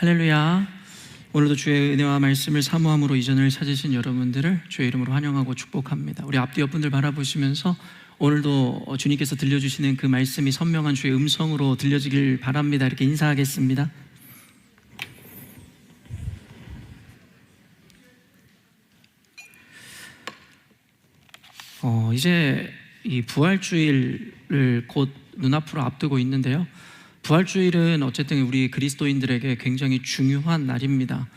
할렐루야. 오늘도 주의 은혜와 말씀을 사모함으로 이전을 찾으신 여러분들을 주의 이름으로 환영하고 축복합니다. 우리 앞뒤 옆분들 바라보시면서 오늘도 주님께서 들려주시는 그 말씀이 선명한 주의 음성으로 들려지길 바랍니다. 이렇게 인사하겠습니다. 이제 이 부활주일을 곧 눈앞으로 앞두고 있는데요, 부활주일은 어쨌든 우리 그리스도인들에게 굉장히 중요한 날입니다.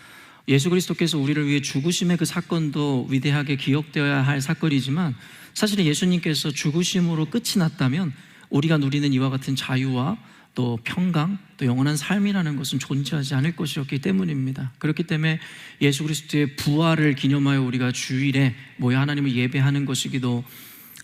예수 그리스도께서 우리를 위해 죽으심의 그 사건도 위대하게 기억되어야 할 사건이지만, 사실은 예수님께서 죽으심으로 끝이 났다면 우리가 누리는 이와 같은 자유와 또 평강, 또 영원한 삶이라는 것은 존재하지 않을 것이었기 때문입니다. 그렇기 때문에 예수 그리스도의 부활을 기념하여 우리가 주일에 모여 하나님을 예배하는 것이기도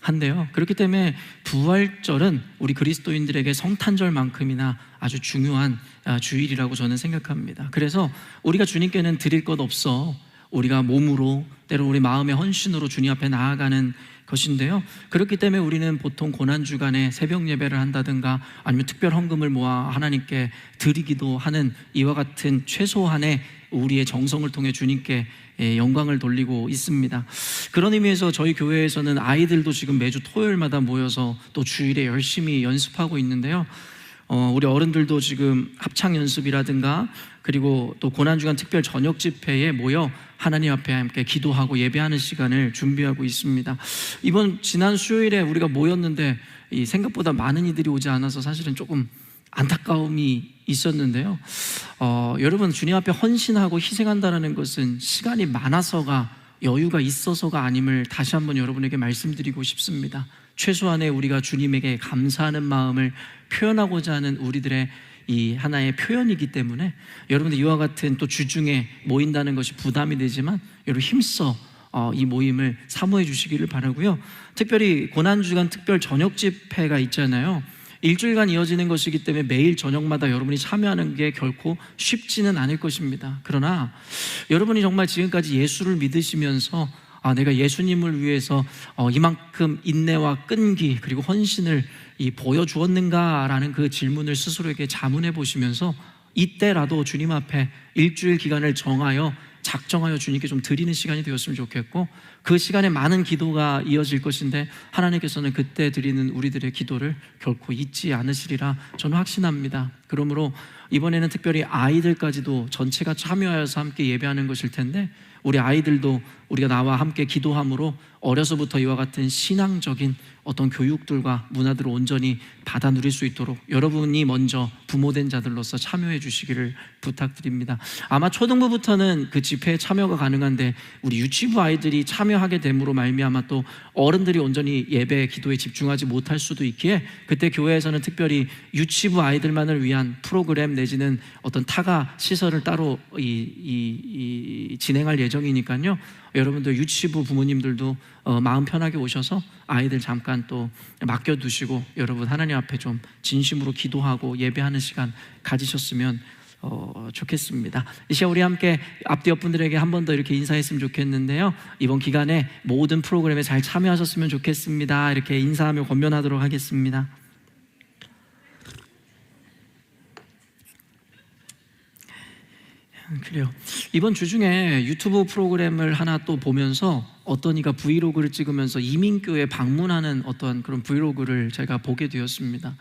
한데요, 그렇기 때문에 부활절은 우리 그리스도인들에게 성탄절만큼이나 아주 중요한 주일이라고 저는 생각합니다. 그래서 우리가 주님께는 드릴 것 없어 우리가 몸으로, 때로 우리 마음의 헌신으로 주님 앞에 나아가는 것인데요, 그렇기 때문에 우리는 보통 고난주간에 새벽 예배를 한다든가 아니면 특별 헌금을 모아 하나님께 드리기도 하는 이와 같은 최소한의 우리의 정성을 통해 주님께 영광을 돌리고 있습니다. 그런 의미에서 저희 교회에서는 아이들도 지금 매주 토요일마다 모여서 또 주일에 열심히 연습하고 있는데요, 우리 어른들도 지금 합창 연습이라든가 그리고 또 고난주간 특별 저녁 집회에 모여 하나님 앞에 함께 기도하고 예배하는 시간을 준비하고 있습니다. 지난 수요일에 우리가 모였는데 생각보다 많은 이들이 오지 않아서 사실은 조금 안타까움이 있었는데요, 여러분, 주님 앞에 헌신하고 희생한다는 것은 시간이 많아서가, 여유가 있어서가 아님을 다시 한번 여러분에게 말씀드리고 싶습니다. 최소한의 우리가 주님에게 감사하는 마음을 표현하고자 하는 우리들의 이 하나의 표현이기 때문에 여러분들 이와 같은 또 주중에 모인다는 것이 부담이 되지만 여러분 힘써 이 모임을 사모해 주시기를 바라고요. 특별히 고난주간 특별 저녁 집회가 있잖아요. 일주일간 이어지는 것이기 때문에 매일 저녁마다 여러분이 참여하는 게 결코 쉽지는 않을 것입니다. 그러나 여러분이 정말 지금까지 예수를 믿으시면서 내가 예수님을 위해서 이만큼 인내와 끈기 그리고 헌신을 보여주었는가라는 그 질문을 스스로에게 자문해 보시면서 이때라도 주님 앞에 일주일 기간을 정하여 작정하여 주님께 좀 드리는 시간이 되었으면 좋겠고, 그 시간에 많은 기도가 이어질 것인데 하나님께서는 그때 드리는 우리들의 기도를 결코 잊지 않으시리라 저는 확신합니다. 그러므로 이번에는 특별히 아이들까지도 전체가 참여하여서 함께 예배하는 것일 텐데, 우리 아이들도 우리가 나와 함께 기도함으로 어려서부터 이와 같은 신앙적인 어떤 교육들과 문화들을 온전히 받아 누릴 수 있도록 여러분이 먼저 부모된 자들로서 참여해 주시기를 부탁드립니다. 아마 초등부부터는 그 집회에 참여가 가능한데 우리 유치부 아이들이 참여하게 됨으로 말미암아 또 어른들이 온전히 예배 기도에 집중하지 못할 수도 있기에, 그때 교회에서는 특별히 유치부 아이들만을 위한 프로그램 내지는 어떤 타가 시설을 따로 진행할 예정이니까요, 여러분들 유치부 부모님들도 마음 편하게 오셔서 아이들 잠깐 또 맡겨두시고 여러분 하나님 앞에 좀 진심으로 기도하고 예배하는 시간 가지셨으면 좋겠습니다. 이 시간 우리 함께 앞뒤 옆분들에게 한 번 더 이렇게 인사했으면 좋겠는데요, 이번 기간에 모든 프로그램에 잘 참여하셨으면 좋겠습니다. 이렇게 인사하며 권면하도록 하겠습니다. 그래요. 이번 주 중에 유튜브 프로그램을 하나 또 보면서 어떤 이가 브이로그를 찍으면서 이민교회 방문하는 어떤 그런 브이로그를 제가 보게 되었습니다.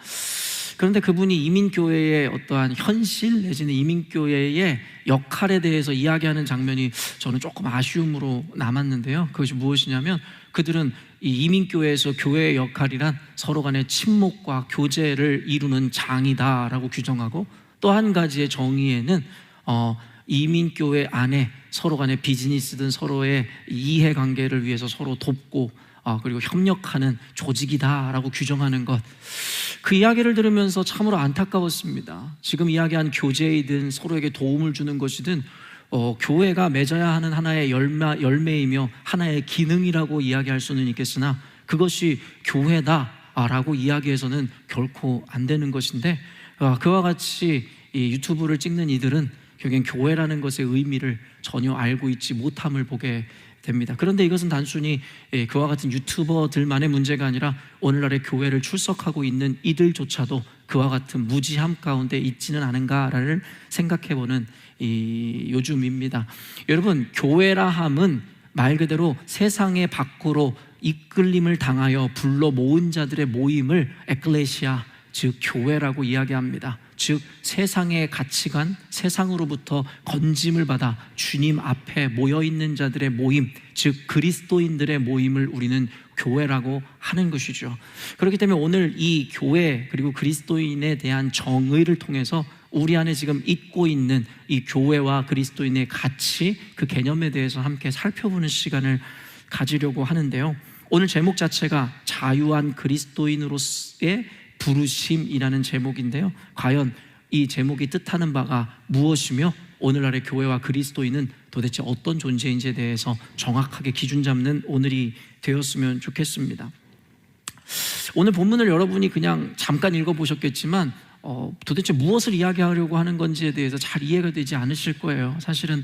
그런데 그분이 이민교회의 어떠한 현실 내지는 이민교회의 역할에 대해서 이야기하는 장면이 저는 조금 아쉬움으로 남았는데요, 그것이 무엇이냐면 그들은 이 이민교회에서 교회의 역할이란 서로 간의 친목과 교제를 이루는 장이다라고 규정하고, 또 한 가지의 정의에는 이민교회 안에 서로 간의 비즈니스든 서로의 이해관계를 위해서 서로 돕고 그리고 협력하는 조직이다라고 규정하는 것, 그 이야기를 들으면서 참으로 안타까웠습니다. 지금 이야기한 교제이든 서로에게 도움을 주는 것이든 교회가 맺어야 하는 하나의 열매이며 하나의 기능이라고 이야기할 수는 있겠으나 그것이 교회다라고 이야기해서는 결코 안 되는 것인데, 그와 같이 이 유튜브를 찍는 이들은 결국엔 교회라는 것의 의미를 전혀 알고 있지 못함을 보게 됩니다. 그런데 이것은 단순히 그와 같은 유튜버들만의 문제가 아니라 오늘날의 교회를 출석하고 있는 이들조차도 그와 같은 무지함 가운데 있지는 않은가를 생각해보는 요즘입니다. 여러분, 교회라 함은 말 그대로 세상의 밖으로 이끌림을 당하여 불러 모은 자들의 모임을 에클레시아, 즉 교회라고 이야기합니다. 즉 세상의 가치관, 세상으로부터 건짐을 받아 주님 앞에 모여있는 자들의 모임, 즉 그리스도인들의 모임을 우리는 교회라고 하는 것이죠. 그렇기 때문에 오늘 이 교회 그리고 그리스도인에 대한 정의를 통해서 우리 안에 지금 있고 있는 이 교회와 그리스도인의 가치, 그 개념에 대해서 함께 살펴보는 시간을 가지려고 하는데요. 오늘 제목 자체가 자유한 그리스도인으로서의 부르심이라는 제목인데요. 과연 이 제목이 뜻하는 바가 무엇이며 오늘날의 교회와 그리스도인은 도대체 어떤 존재인지에 대해서 정확하게 기준 잡는 오늘이 되었으면 좋겠습니다. 오늘 본문을 여러분이 그냥 잠깐 읽어보셨겠지만 도대체 무엇을 이야기하려고 하는 건지에 대해서 잘 이해가 되지 않으실 거예요. 사실은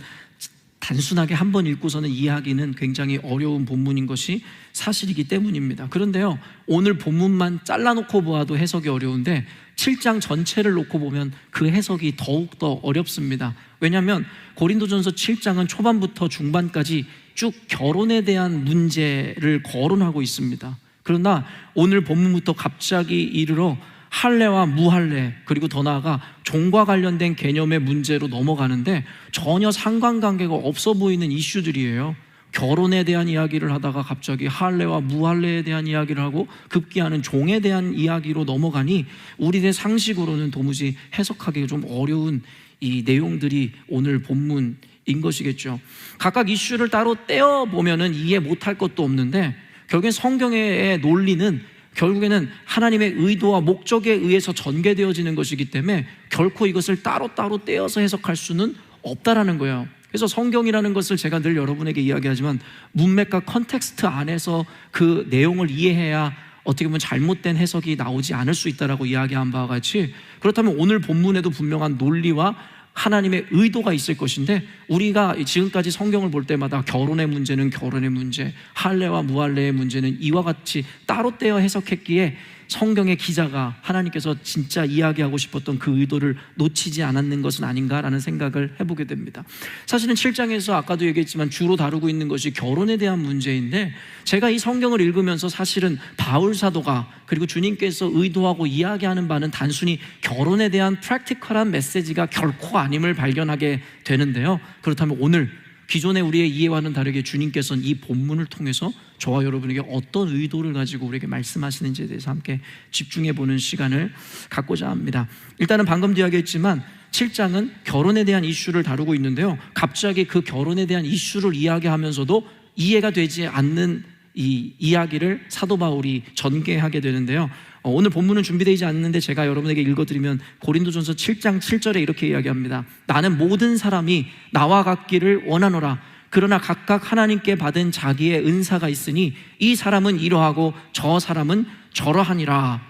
단순하게 한번 읽고서는 이해하기는 굉장히 어려운 본문인 것이 사실이기 때문입니다. 그런데요, 오늘 본문만 잘라놓고 보아도 해석이 어려운데 7장 전체를 놓고 보면 그 해석이 더욱더 어렵습니다. 왜냐하면 고린도전서 7장은 초반부터 중반까지 쭉 결혼에 대한 문제를 거론하고 있습니다. 그러나 오늘 본문부터 갑자기 이르러 할례와 무할례, 그리고 더 나아가 종과 관련된 개념의 문제로 넘어가는데 전혀 상관관계가 없어 보이는 이슈들이에요. 결혼에 대한 이야기를 하다가 갑자기 할례와 무할례에 대한 이야기를 하고 급기야는 종에 대한 이야기로 넘어가니 우리의 상식으로는 도무지 해석하기가 좀 어려운 이 내용들이 오늘 본문인 것이겠죠. 각각 이슈를 따로 떼어보면 이해 못할 것도 없는데 결국엔 성경의 논리는 결국에는 하나님의 의도와 목적에 의해서 전개되어지는 것이기 때문에 결코 이것을 따로따로 떼어서 해석할 수는 없다라는 거예요. 그래서 성경이라는 것을 제가 늘 여러분에게 이야기하지만 문맥과 컨텍스트 안에서 그 내용을 이해해야 어떻게 보면 잘못된 해석이 나오지 않을 수 있다라고 이야기한 바와 같이, 그렇다면 오늘 본문에도 분명한 논리와 하나님의 의도가 있을 것인데 우리가 지금까지 성경을 볼 때마다 결혼의 문제는 결혼의 문제, 할례와 무할례의 문제는 이와 같이 따로 떼어 해석했기에 성경의 기자가 하나님께서 진짜 이야기하고 싶었던 그 의도를 놓치지 않았는 것은 아닌가라는 생각을 해보게 됩니다. 사실은 7장에서 아까도 얘기했지만 주로 다루고 있는 것이 결혼에 대한 문제인데 제가 이 성경을 읽으면서 사실은 바울 사도가 그리고 주님께서 의도하고 이야기하는 바는 단순히 결혼에 대한 프랙티컬한 메시지가 결코 아님을 발견하게 되는데요. 그렇다면 오늘 기존의 우리의 이해와는 다르게 주님께서는 이 본문을 통해서 저와 여러분에게 어떤 의도를 가지고 우리에게 말씀하시는지에 대해서 함께 집중해보는 시간을 갖고자 합니다. 일단은 방금도 이야기했지만 7장은 결혼에 대한 이슈를 다루고 있는데요, 갑자기 그 결혼에 대한 이슈를 이야기하면서도 이해가 되지 않는 이 이야기를 사도 바울이 전개하게 되는데요, 오늘 본문은 준비되지 않는데 제가 여러분에게 읽어드리면 고린도전서 7장 7절에 이렇게 이야기합니다. 나는 모든 사람이 나와 같기를 원하노라. 그러나 각각 하나님께 받은 자기의 은사가 있으니 이 사람은 이러하고 저 사람은 저러하니라.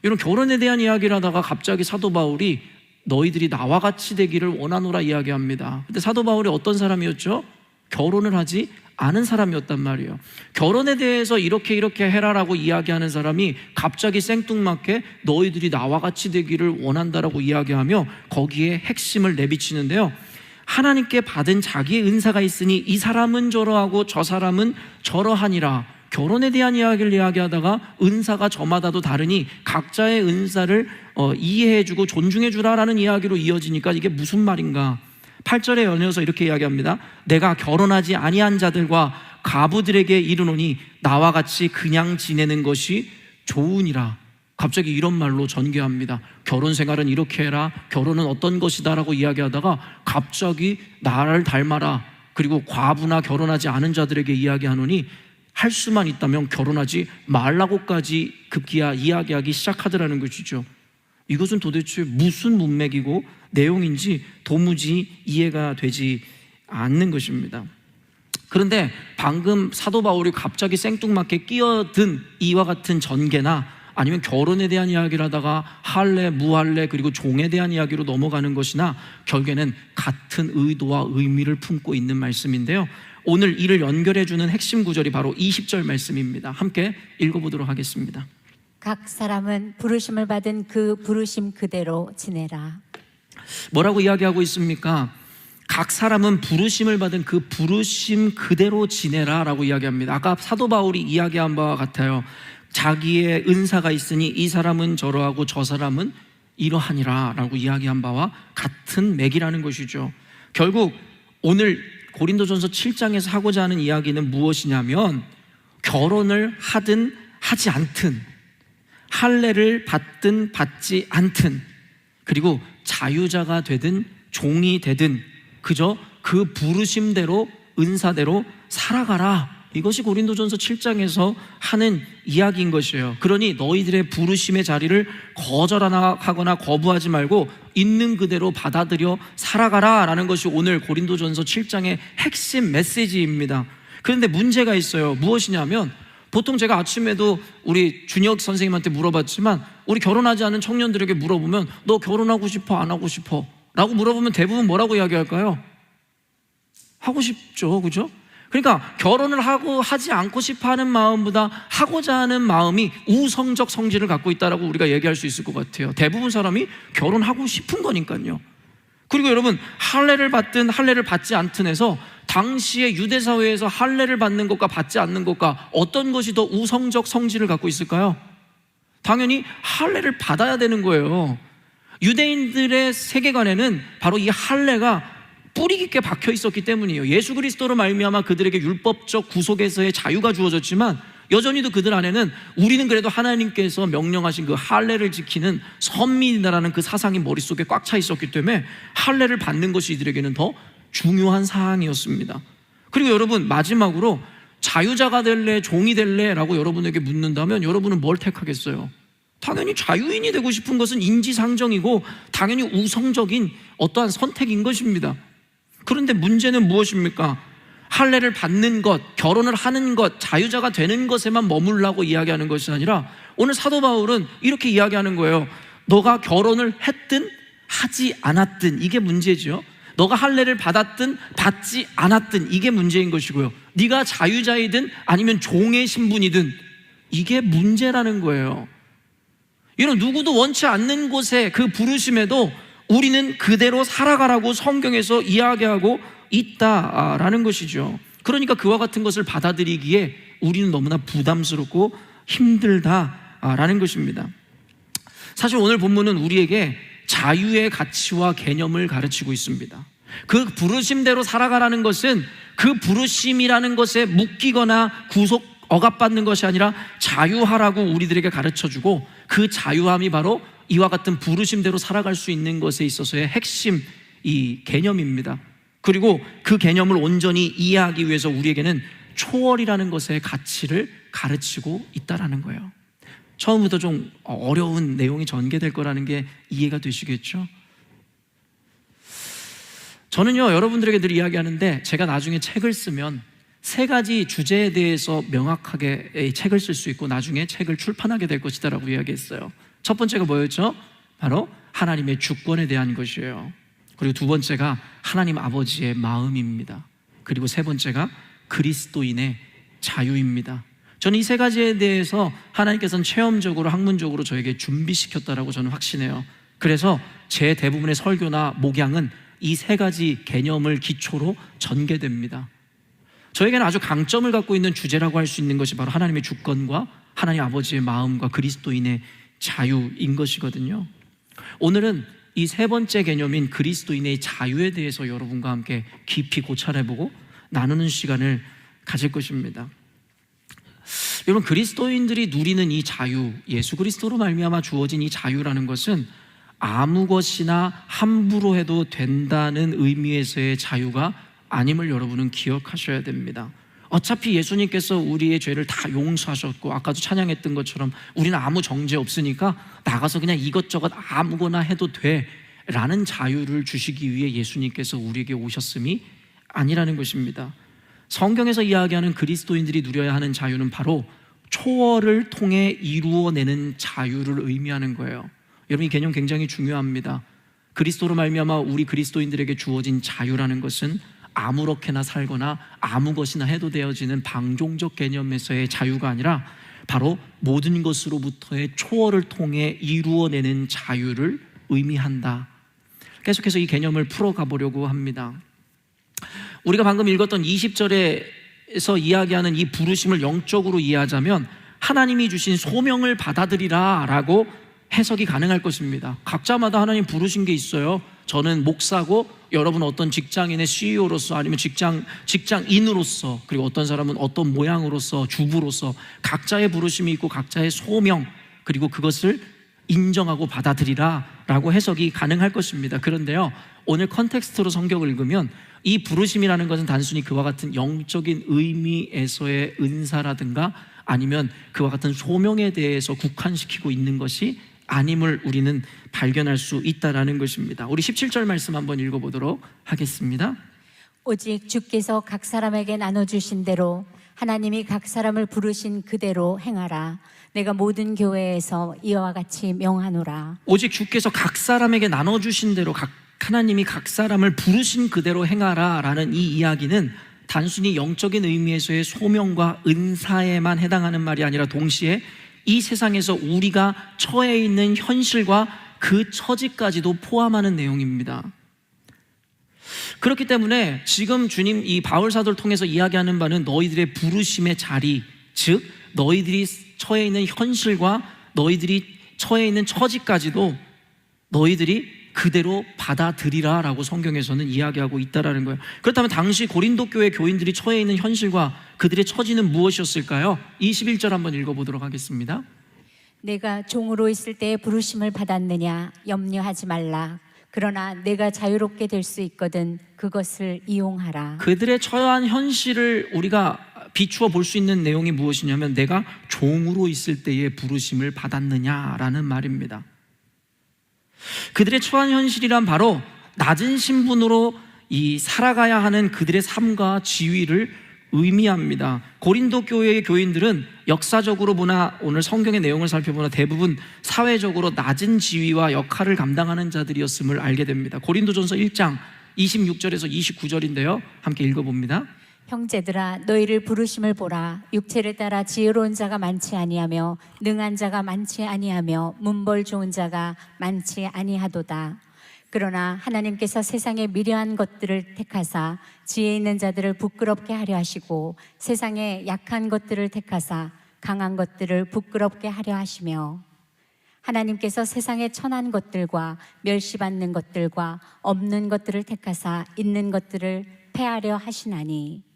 이런 결혼에 대한 이야기를 하다가 갑자기 사도 바울이 너희들이 나와 같이 되기를 원하노라 이야기합니다. 근데 사도 바울이 어떤 사람이었죠? 결혼을 하지 않은 사람이었단 말이에요. 결혼에 대해서 이렇게 해라라고 이야기하는 사람이 갑자기 생뚱맞게 너희들이 나와 같이 되기를 원한다라고 이야기하며 거기에 핵심을 내비치는데요, 하나님께 받은 자기의 은사가 있으니 이 사람은 저러하고 저 사람은 저러하니라. 결혼에 대한 이야기를 이야기하다가 은사가 저마다도 다르니 각자의 은사를 이해해주고 존중해주라라는 이야기로 이어지니까 이게 무슨 말인가. 8절에 연이어서 이렇게 이야기합니다. 내가 결혼하지 아니한 자들과 가부들에게 이르노니 나와 같이 그냥 지내는 것이 좋으니라. 갑자기 이런 말로 전개합니다. 결혼 생활은 이렇게 해라, 결혼은 어떤 것이다 라고 이야기하다가 갑자기 나를 닮아라, 그리고 과부나 결혼하지 않은 자들에게 이야기하노니 할 수만 있다면 결혼하지 말라고까지 급기야 이야기하기 시작하더라는 것이죠. 이것은 도대체 무슨 문맥이고 내용인지 도무지 이해가 되지 않는 것입니다. 그런데 방금 사도 바울이 갑자기 생뚱맞게 끼어든 이와 같은 전개나 아니면 결혼에 대한 이야기를 하다가 할례, 무할례 그리고 종에 대한 이야기로 넘어가는 것이나 결국에는 같은 의도와 의미를 품고 있는 말씀인데요, 오늘 이를 연결해주는 핵심 구절이 바로 20절 말씀입니다. 함께 읽어보도록 하겠습니다. 각 사람은 부르심을 받은 그 부르심 그대로 지내라. 뭐라고 이야기하고 있습니까? 각 사람은 부르심을 받은 그 부르심 그대로 지내라 라고 이야기합니다. 아까 사도 바울이 이야기한 바와 같아요. 자기의 은사가 있으니 이 사람은 저러하고 저 사람은 이러하니라 라고 이야기한 바와 같은 맥이라는 것이죠. 결국 오늘 고린도전서 7장에서 하고자 하는 이야기는 무엇이냐면, 결혼을 하든 하지 않든, 할례를 받든 받지 않든, 그리고 자유자가 되든 종이 되든 그저 그 부르심대로 은사대로 살아가라. 이것이 고린도전서 7장에서 하는 이야기인 것이에요. 그러니 너희들의 부르심의 자리를 거절하거나 거부하지 말고 있는 그대로 받아들여 살아가라 라는 것이 오늘 고린도전서 7장의 핵심 메시지입니다. 그런데 문제가 있어요. 무엇이냐면, 보통 제가 아침에도 우리 준혁 선생님한테 물어봤지만, 우리 결혼하지 않은 청년들에게 물어보면 너 결혼하고 싶어 안 하고 싶어? 라고 물어보면 대부분 뭐라고 이야기할까요? 하고 싶죠, 그죠? 그러니까 결혼을 하고 하지 않고 싶어 하는 마음보다 하고자 하는 마음이 우성적 성질을 갖고 있다라고 우리가 얘기할 수 있을 것 같아요. 대부분 사람이 결혼하고 싶은 거니까요. 그리고 여러분, 할례를 받든 할례를 받지 않든 해서 당시의 유대 사회에서 할례를 받는 것과 받지 않는 것과 어떤 것이 더 우성적 성질을 갖고 있을까요? 당연히 할례를 받아야 되는 거예요. 유대인들의 세계관에는 바로 이 할례가 뿌리 깊게 박혀 있었기 때문이에요. 예수 그리스도로 말미암아 그들에게 율법적 구속에서의 자유가 주어졌지만, 여전히도 그들 안에는 우리는 그래도 하나님께서 명령하신 그 할례를 지키는 선민이다라는 그 사상이 머릿속에 꽉 차 있었기 때문에 할례를 받는 것이 이들에게는 더 중요한 사항이었습니다. 그리고 여러분, 마지막으로 자유자가 될래 종이 될래 라고 여러분에게 묻는다면 여러분은 뭘 택하겠어요? 당연히 자유인이 되고 싶은 것은 인지상정이고 당연히 우성적인 어떠한 선택인 것입니다. 그런데 문제는 무엇입니까? 할례를 받는 것, 결혼을 하는 것, 자유자가 되는 것에만 머물라고 이야기하는 것이 아니라, 오늘 사도 바울은 이렇게 이야기하는 거예요. 너가 결혼을 했든 하지 않았든 이게 문제죠. 너가 할례를 받았든 받지 않았든 이게 문제인 것이고요. 네가 자유자이든 아니면 종의 신분이든 이게 문제라는 거예요. 이런 누구도 원치 않는 곳에 그 부르심에도 우리는 그대로 살아가라고 성경에서 이야기하고 있다라는 것이죠. 그러니까 그와 같은 것을 받아들이기에 우리는 너무나 부담스럽고 힘들다라는 것입니다. 사실 오늘 본문은 우리에게 자유의 가치와 개념을 가르치고 있습니다. 그 부르심대로 살아가라는 것은 그 부르심이라는 것에 묶이거나 구속 억압받는 것이 아니라 자유하라고 우리들에게 가르쳐주고, 그 자유함이 바로 이와 같은 부르심대로 살아갈 수 있는 것에 있어서의 핵심 이 개념입니다. 그리고 그 개념을 온전히 이해하기 위해서 우리에게는 초월이라는 것의 가치를 가르치고 있다라는 거예요. 처음부터 좀 어려운 내용이 전개될 거라는 게 이해가 되시겠죠? 저는요, 여러분들에게 늘 이야기하는데, 제가 나중에 책을 쓰면 3가지 주제에 대해서 명확하게 책을 쓸 수 있고 나중에 책을 출판하게 될 것이다 라고 이야기했어요. 첫 번째가 뭐였죠? 바로 하나님의 주권에 대한 것이에요. 그리고 2번째가 하나님 아버지의 마음입니다. 그리고 3번째가 그리스도인의 자유입니다. 저는 이 3가지에 대해서 하나님께서는 체험적으로 학문적으로 저에게 준비시켰다라고 저는 확신해요. 그래서 제 대부분의 설교나 목양은 이 3가지 개념을 기초로 전개됩니다. 저에게는 아주 강점을 갖고 있는 주제라고 할 수 있는 것이 바로 하나님의 주권과 하나님 아버지의 마음과 그리스도인의 자유인 것이거든요. 오늘은 이 3번째 개념인 그리스도인의 자유에 대해서 여러분과 함께 깊이 고찰해보고 나누는 시간을 가질 것입니다. 여러분, 그리스도인들이 누리는 이 자유, 예수 그리스도로 말미암아 주어진 이 자유라는 것은 아무 것이나 함부로 해도 된다는 의미에서의 자유가 아님을 여러분은 기억하셔야 됩니다. 어차피 예수님께서 우리의 죄를 다 용서하셨고, 아까도 찬양했던 것처럼 우리는 아무 정죄 없으니까 나가서 그냥 이것저것 아무거나 해도 돼 라는 자유를 주시기 위해 예수님께서 우리에게 오셨음이 아니라는 것입니다. 성경에서 이야기하는 그리스도인들이 누려야 하는 자유는 바로 초월을 통해 이루어내는 자유를 의미하는 거예요. 여러분, 이 개념 굉장히 중요합니다. 그리스도로 말미암아 우리 그리스도인들에게 주어진 자유라는 것은 아무렇게나 살거나 아무 것이나 해도 되어지는 방종적 개념에서의 자유가 아니라 바로 모든 것으로부터의 초월을 통해 이루어내는 자유를 의미한다. 계속해서 이 개념을 풀어가 보려고 합니다. 우리가 방금 읽었던 20절에서 이야기하는 이 부르심을 영적으로 이해하자면 하나님이 주신 소명을 받아들이라 라고 해석이 가능할 것입니다. 각자마다 하나님 부르신 게 있어요. 저는 목사고 여러분 어떤 직장인의 CEO로서 아니면 직장인으로서, 그리고 어떤 사람은 어떤 모양으로서, 주부로서 각자의 부르심이 있고 각자의 소명, 그리고 그것을 인정하고 받아들이라 라고 해석이 가능할 것입니다. 그런데요, 오늘 컨텍스트로 성경을 읽으면 이 부르심이라는 것은 단순히 그와 같은 영적인 의미에서의 은사라든가 아니면 그와 같은 소명에 대해서 국한시키고 있는 것이 아님을 우리는 발견할 수 있다는 것입니다. 우리 17절 말씀 한번 읽어보도록 하겠습니다. 오직 주께서 각 사람에게 나눠주신 대로 하나님이 각 사람을 부르신 그대로 행하라. 내가 모든 교회에서 이와 같이 명하노라. 오직 주께서 각 사람에게 나눠주신 대로 하나님이 각 사람을 부르신 그대로 행하라 라는 이 이야기는 단순히 영적인 의미에서의 소명과 은사에만 해당하는 말이 아니라 동시에 이 세상에서 우리가 처해 있는 현실과 그 처지까지도 포함하는 내용입니다. 그렇기 때문에 지금 주님 이 바울 사도를 통해서 이야기하는 바는 너희들의 부르심의 자리, 즉 너희들이 처해 있는 현실과 너희들이 처해 있는 처지까지도 너희들이 그대로 받아들이라 라고 성경에서는 이야기하고 있다는 거예요. 그렇다면 당시 고린도 교회 교인들이 처해 있는 현실과 그들의 처지는 무엇이었을까요? 21절 한번 읽어보도록 하겠습니다. 내가 종으로 있을 때에 부르심을 받았느냐 염려하지 말라. 그러나 내가 자유롭게 될 수 있거든 그것을 이용하라. 그들의 처한 현실을 우리가 비추어 볼 수 있는 내용이 무엇이냐면 내가 종으로 있을 때에 부르심을 받았느냐라는 말입니다. 그들의 처한 현실이란 바로 낮은 신분으로 살아가야 하는 그들의 삶과 지위를 의미합니다. 고린도 교회의 교인들은 역사적으로 보나 오늘 성경의 내용을 살펴보나 대부분 사회적으로 낮은 지위와 역할을 감당하는 자들이었음을 알게 됩니다. 고린도전서 1장 26절에서 29절인데요, 함께 읽어봅니다. 형제들아 너희를 부르심을 보라. 육체를 따라 지혜로운 자가 많지 아니하며 능한 자가 많지 아니하며 문벌 좋은 자가 많지 아니하도다. 그러나 하나님께서 세상의 미련한 것들을 택하사 지혜 있는 자들을 부끄럽게 하려 하시고 세상의 약한 것들을 택하사 강한 것들을 부끄럽게 하려 하시며 하나님께서 세상의 천한 것들과 멸시받는 것들과 없는 것들을 택하사 있는 것들을 패하려 하시나니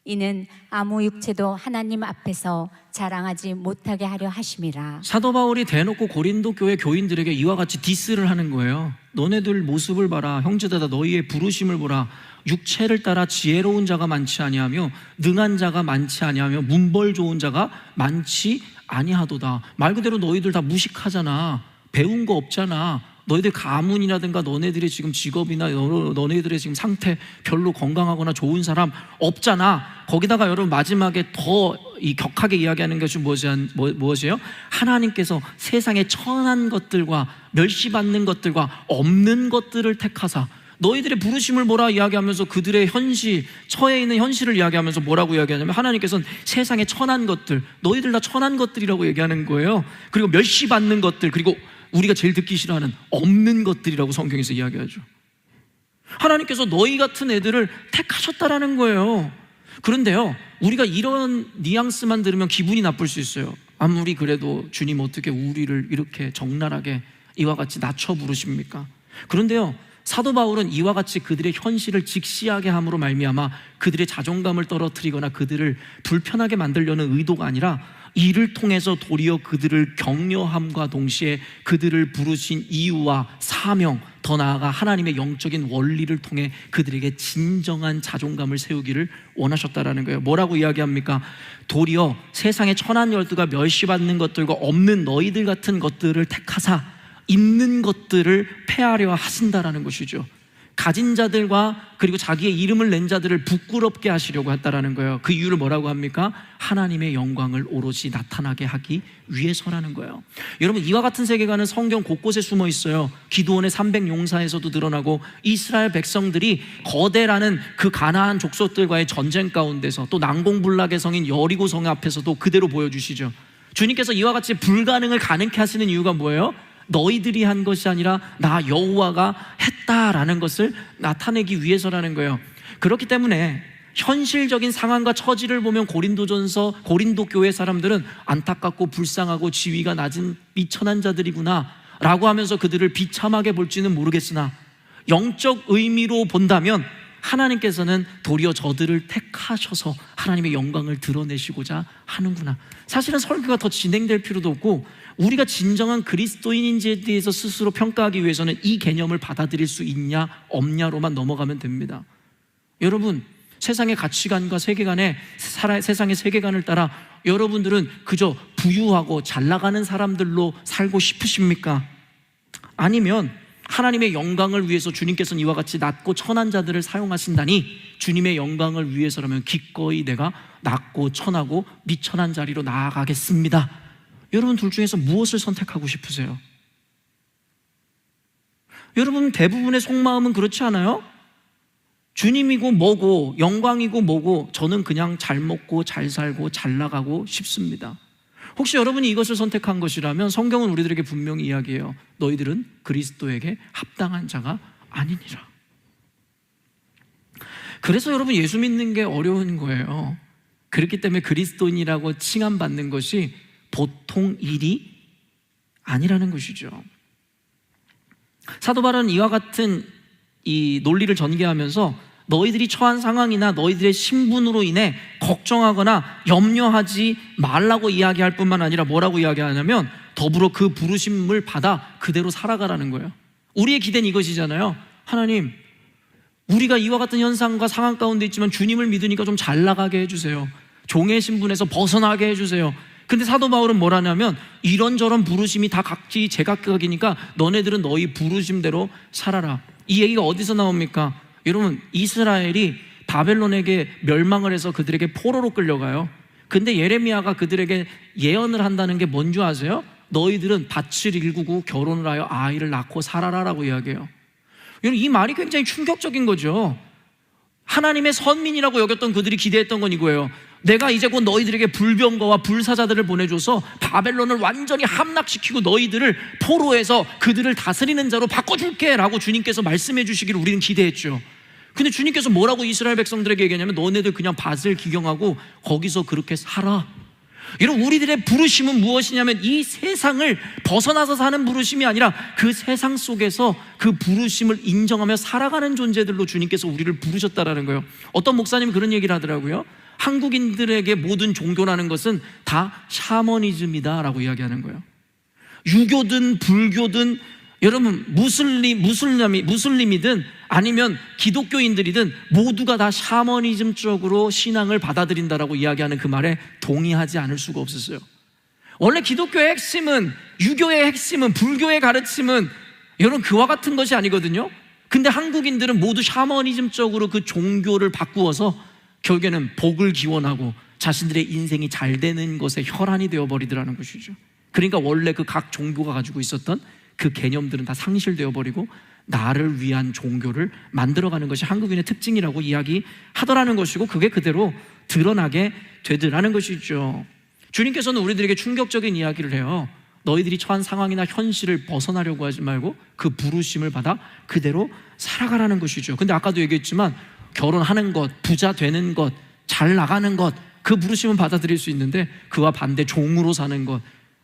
이는 아무 육체도 하나님 앞에서 자랑하지 못하게 하려 하심이라. 사도 바울이 대놓고 고린도 교회 교인들에게 이와 같이 디스를 하는 거예요. 너네들 모습을 봐라. 형제들아 너희의 부르심을 보라. 육체를 따라 지혜로운 자가 많지 아니하며 능한 자가 많지 아니하며 문벌 좋은 자가 많지 아니하도다. 말 그대로 너희들 다 무식하잖아. 배운 거 없잖아. 너희들 가문이라든가 너네들의 지금 직업이나 너네들의 지금 상태 별로 건강하거나 좋은 사람 없잖아. 거기다가 여러분 마지막에 더 격하게 이야기하는 것이 무엇이에요? 하나님께서 세상의 천한 것들과 멸시받는 것들과 없는 것들을 택하사 너희들의 부르심을 보라 이야기하면서 그들의 현실, 처해 있는 현실을 이야기하면서 뭐라고 이야기하냐면 하나님께서는 세상의 천한 것들, 너희들 다 천한 것들이라고 얘기하는 거예요. 그리고 멸시받는 것들, 그리고 우리가 제일 듣기 싫어하는 없는 것들이라고 성경에서 이야기하죠. 하나님께서 너희 같은 애들을 택하셨다라는 거예요. 그런데요, 우리가 이런 뉘앙스만 들으면 기분이 나쁠 수 있어요. 아무리 그래도 주님 어떻게 우리를 이렇게 적나라하게 이와 같이 낮춰 부르십니까? 그런데요, 사도 바울은 이와 같이 그들의 현실을 직시하게 함으로 말미암아 그들의 자존감을 떨어뜨리거나 그들을 불편하게 만들려는 의도가 아니라 이를 통해서 도리어 그들을 격려함과 동시에 그들을 부르신 이유와 사명, 더 나아가 하나님의 영적인 원리를 통해 그들에게 진정한 자존감을 세우기를 원하셨다라는 거예요. 뭐라고 이야기합니까? 도리어 세상의 천한 열두가 멸시받는 것들과 없는 너희들 같은 것들을 택하사 있는 것들을 폐하려 하신다라는 것이죠. 가진 자들과 그리고 자기의 이름을 낸 자들을 부끄럽게 하시려고 했다라는 거예요. 그 이유를 뭐라고 합니까? 하나님의 영광을 오롯이 나타나게 하기 위해서라는 거예요. 여러분, 이와 같은 세계관은 성경 곳곳에 숨어 있어요. 기드온의 300용사에서도 드러나고, 이스라엘 백성들이 거대라는 그 가나안 족속들과의 전쟁 가운데서, 또 난공불락의 성인 여리고 성 앞에서도 그대로 보여주시죠. 주님께서 이와 같이 불가능을 가능케 하시는 이유가 뭐예요? 너희들이 한 것이 아니라 나 여호와가 했다라는 것을 나타내기 위해서라는 거예요. 그렇기 때문에 현실적인 상황과 처지를 보면 고린도 교회 사람들은 안타깝고 불쌍하고 지위가 낮은 비천한 자들이구나 라고 하면서 그들을 비참하게 볼지는 모르겠으나, 영적 의미로 본다면 하나님께서는 도리어 저들을 택하셔서 하나님의 영광을 드러내시고자 하는구나. 사실은 설교가 더 진행될 필요도 없고, 우리가 진정한 그리스도인인지에 대해서 스스로 평가하기 위해서는 이 개념을 받아들일 수 있냐 없냐로만 넘어가면 됩니다. 여러분, 세상의 가치관과 세계관에 세상의 세계관을 따라 여러분들은 그저 부유하고 잘 나가는 사람들로 살고 싶으십니까? 아니면 하나님의 영광을 위해서 주님께서는 이와 같이 낮고 천한 자들을 사용하신다니, 주님의 영광을 위해서라면 기꺼이 내가 낮고 천하고 미천한 자리로 나아가겠습니다. 여러분, 둘 중에서 무엇을 선택하고 싶으세요? 여러분, 대부분의 속마음은 그렇지 않아요? 주님이고 뭐고 영광이고 뭐고 저는 그냥 잘 먹고 잘 살고 잘 나가고 싶습니다. 혹시 여러분이 이것을 선택한 것이라면 성경은 우리들에게 분명히 이야기해요. 너희들은 그리스도에게 합당한 자가 아니니라. 그래서 여러분, 예수 믿는 게 어려운 거예요. 그렇기 때문에 그리스도인이라고 칭함받는 것이 보통 일이 아니라는 것이죠. 사도 바울은 이와 같은 이 논리를 전개하면서 너희들이 처한 상황이나 너희들의 신분으로 인해 걱정하거나 염려하지 말라고 이야기할 뿐만 아니라 뭐라고 이야기하냐면, 더불어 그 부르심을 받아 그대로 살아가라는 거예요. 우리의 기대는 이것이잖아요. 하나님, 우리가 이와 같은 현상과 상황 가운데 있지만 주님을 믿으니까 좀 잘 나가게 해주세요. 종의 신분에서 벗어나게 해주세요. 근데 사도 바울은 뭐라냐면, 이런저런 부르심이 다 각기 제각각이니까 너네들은 너희 부르심대로 살아라. 이 얘기가 어디서 나옵니까? 여러분, 이스라엘이 바벨론에게 멸망을 해서 그들에게 포로로 끌려가요. 근데 예레미야가 그들에게 예언을 한다는 게 뭔지 아세요? 너희들은 밭을 일구고 결혼을 하여 아이를 낳고 살아라라고 이야기해요. 여러분, 이 말이 굉장히 충격적인 거죠. 하나님의 선민이라고 여겼던 그들이 기대했던 건 이거예요. 내가 이제 곧 너희들에게 불병거와 불사자들을 보내줘서 바벨론을 완전히 함락시키고 너희들을 포로해서 그들을 다스리는 자로 바꿔줄게 라고 주님께서 말씀해 주시기를 우리는 기대했죠. 근데 주님께서 뭐라고 이스라엘 백성들에게 얘기하냐면, 너네들 그냥 밭을 기경하고 거기서 그렇게 살아. 여러분, 우리들의 부르심은 무엇이냐면, 이 세상을 벗어나서 사는 부르심이 아니라 그 세상 속에서 그 부르심을 인정하며 살아가는 존재들로 주님께서 우리를 부르셨다라는 거예요. 어떤 목사님이 그런 얘기를 하더라고요. 한국인들에게 모든 종교라는 것은 다 샤머니즘이다 라고 이야기하는 거예요. 유교든 불교든, 여러분, 무슬림이든 아니면 기독교인들이든 모두가 다 샤머니즘 쪽으로 신앙을 받아들인다라고 이야기하는 그 말에 동의하지 않을 수가 없었어요. 원래 기독교의 핵심은, 유교의 핵심은, 불교의 가르침은 여러분 그와 같은 것이 아니거든요. 근데 한국인들은 모두 샤머니즘 쪽으로 그 종교를 바꾸어서 결국에는 복을 기원하고 자신들의 인생이 잘 되는 것에 혈안이 되어버리더라는 것이죠. 그러니까 원래 그 각 종교가 가지고 있었던 그 개념들은 다 상실되어 버리고 나를 위한 종교를 만들어가는 것이 한국인의 특징이라고 이야기하더라는 것이고, 그게 그대로 드러나게 되더라는 것이죠. 주님께서는 우리들에게 충격적인 이야기를 해요. 너희들이 처한 상황이나 현실을 벗어나려고 하지 말고 그 부르심을 받아 그대로 살아가라는 것이죠. 근데 아까도 얘기했지만 결혼하는 것, 부자 되는 것, 잘 나가는 것, 그 부르심은 받아들일 수 있는데 그와 반대 종으로 사는 것,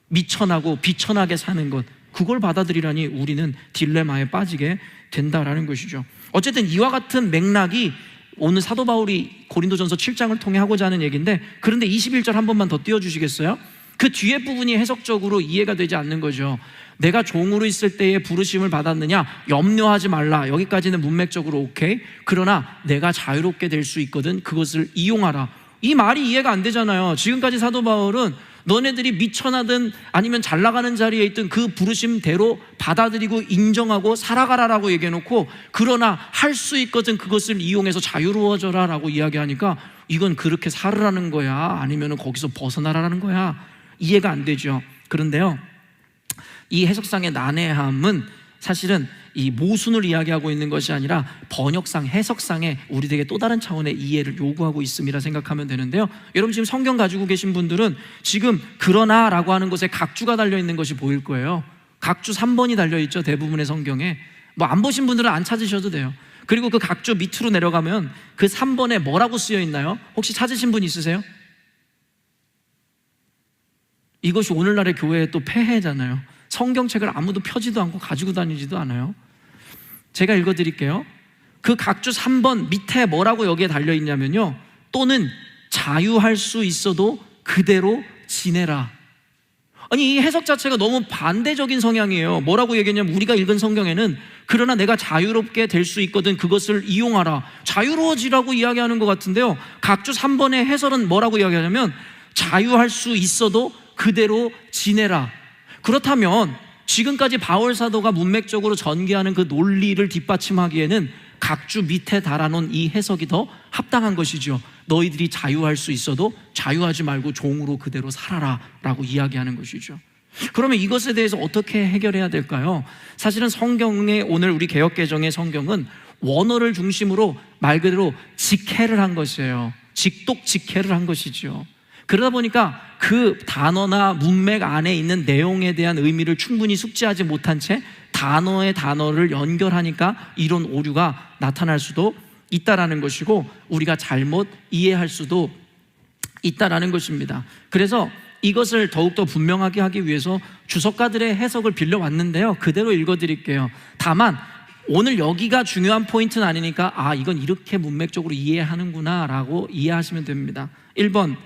미천하고 비천하게 사는 것, 그걸 받아들이라니 우리는 딜레마에 빠지게 된다라는 것이죠. 어쨌든 이와 같은 맥락이 오늘 사도 바울이 고린도전서 7장을 통해 하고자 하는 얘기인데, 그런데 21절 한 번만 더 띄워주시겠어요? 그 뒤에 부분이 해석적으로 이해가 되지 않는 거죠. 내가 종으로 있을 때에 부르심을 받았느냐, 염려하지 말라, 여기까지는 문맥적으로 오케이. 그러나 내가 자유롭게 될 수 있거든, 그것을 이용하라. 이 말이 이해가 안 되잖아요. 지금까지 사도 바울은 너네들이 미천하든 아니면 잘 나가는 자리에 있든 그 부르심대로 받아들이고 인정하고 살아가라라고 얘기해놓고, 그러나 할 수 있거든 그것을 이용해서 자유로워져라 라고 이야기하니까 이건 그렇게 살으라는 거야, 아니면 거기서 벗어나라는 거야? 이해가 안 되죠. 그런데요, 이 해석상의 난해함은 사실은 이 모순을 이야기하고 있는 것이 아니라 번역상, 해석상의 우리에게 또 다른 차원의 이해를 요구하고 있음이라 생각하면 되는데요, 여러분 지금 성경 가지고 계신 분들은 지금 그러나 라고 하는 것에 각주가 달려있는 것이 보일 거예요. 각주 3번이 달려있죠, 대부분의 성경에. 뭐 안 보신 분들은 안 찾으셔도 돼요. 그리고 그 각주 밑으로 내려가면 그 3번에 뭐라고 쓰여 있나요? 혹시 찾으신 분 있으세요? 이것이 오늘날의 교회의 또 폐해잖아요. 성경책을 아무도 펴지도 않고 가지고 다니지도 않아요. 제가 읽어드릴게요. 그 각주 3번 밑에 뭐라고 여기에 달려있냐면요, 또는 자유할 수 있어도 그대로 지내라. 아니, 이 해석 자체가 너무 반대적인 성향이에요. 뭐라고 얘기했냐면, 우리가 읽은 성경에는 그러나 내가 자유롭게 될 수 있거든 그것을 이용하라, 자유로워지라고 이야기하는 것 같은데요, 각주 3번의 해설은 뭐라고 이야기하냐면 자유할 수 있어도 그대로 지내라. 그렇다면 지금까지 바울 사도가 문맥적으로 전개하는 그 논리를 뒷받침하기에는 각주 밑에 달아놓은 이 해석이 더 합당한 것이죠. 너희들이 자유할 수 있어도 자유하지 말고 종으로 그대로 살아라 라고 이야기하는 것이죠. 그러면 이것에 대해서 어떻게 해결해야 될까요? 사실은 성경의, 오늘 우리 개역개정의 성경은 원어를 중심으로 말 그대로 직해를 한 것이에요. 직독직해를 한 것이죠. 그러다 보니까 그 단어나 문맥 안에 있는 내용에 대한 의미를 충분히 숙지하지 못한 채 단어를 연결하니까 이런 오류가 나타날 수도 있다라는 것이고, 우리가 잘못 이해할 수도 있다라는 것입니다. 그래서 이것을 더욱더 분명하게 하기 위해서 주석가들의 해석을 빌려왔는데요, 그대로 읽어드릴게요. 다만 오늘 여기가 중요한 포인트는 아니니까 이건 이렇게 문맥적으로 이해하는구나 라고 이해하시면 됩니다. 1번,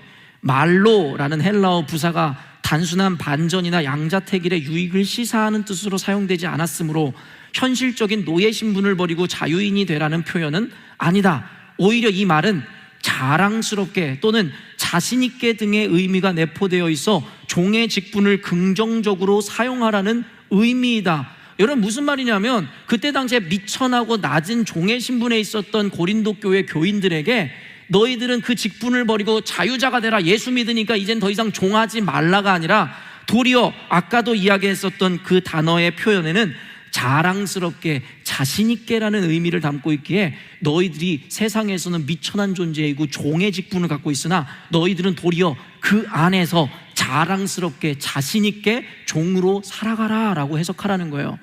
말로라는 헬라어 부사가 단순한 반전이나 양자택일의 유익을 시사하는 뜻으로 사용되지 않았으므로 현실적인 노예 신분을 버리고 자유인이 되라는 표현은 아니다. 오히려 이 말은 자랑스럽게 또는 자신있게 등의 의미가 내포되어 있어 종의 직분을 긍정적으로 사용하라는 의미이다. 여러분, 무슨 말이냐면 그때 당시에 미천하고 낮은 종의 신분에 있었던 고린도 교회 교인들에게 너희들은 그 직분을 버리고 자유자가 되라, 예수 믿으니까 이젠 더 이상 종하지 말라가 아니라, 도리어 아까도 이야기했었던 그 단어의 표현에는 자랑스럽게 자신있게라는 의미를 담고 있기에 너희들이 세상에서는 미천한 존재이고 종의 직분을 갖고 있으나 너희들은 도리어 그 안에서 자랑스럽게 자신있게 종으로 살아가라 라고 해석하라는 거예요.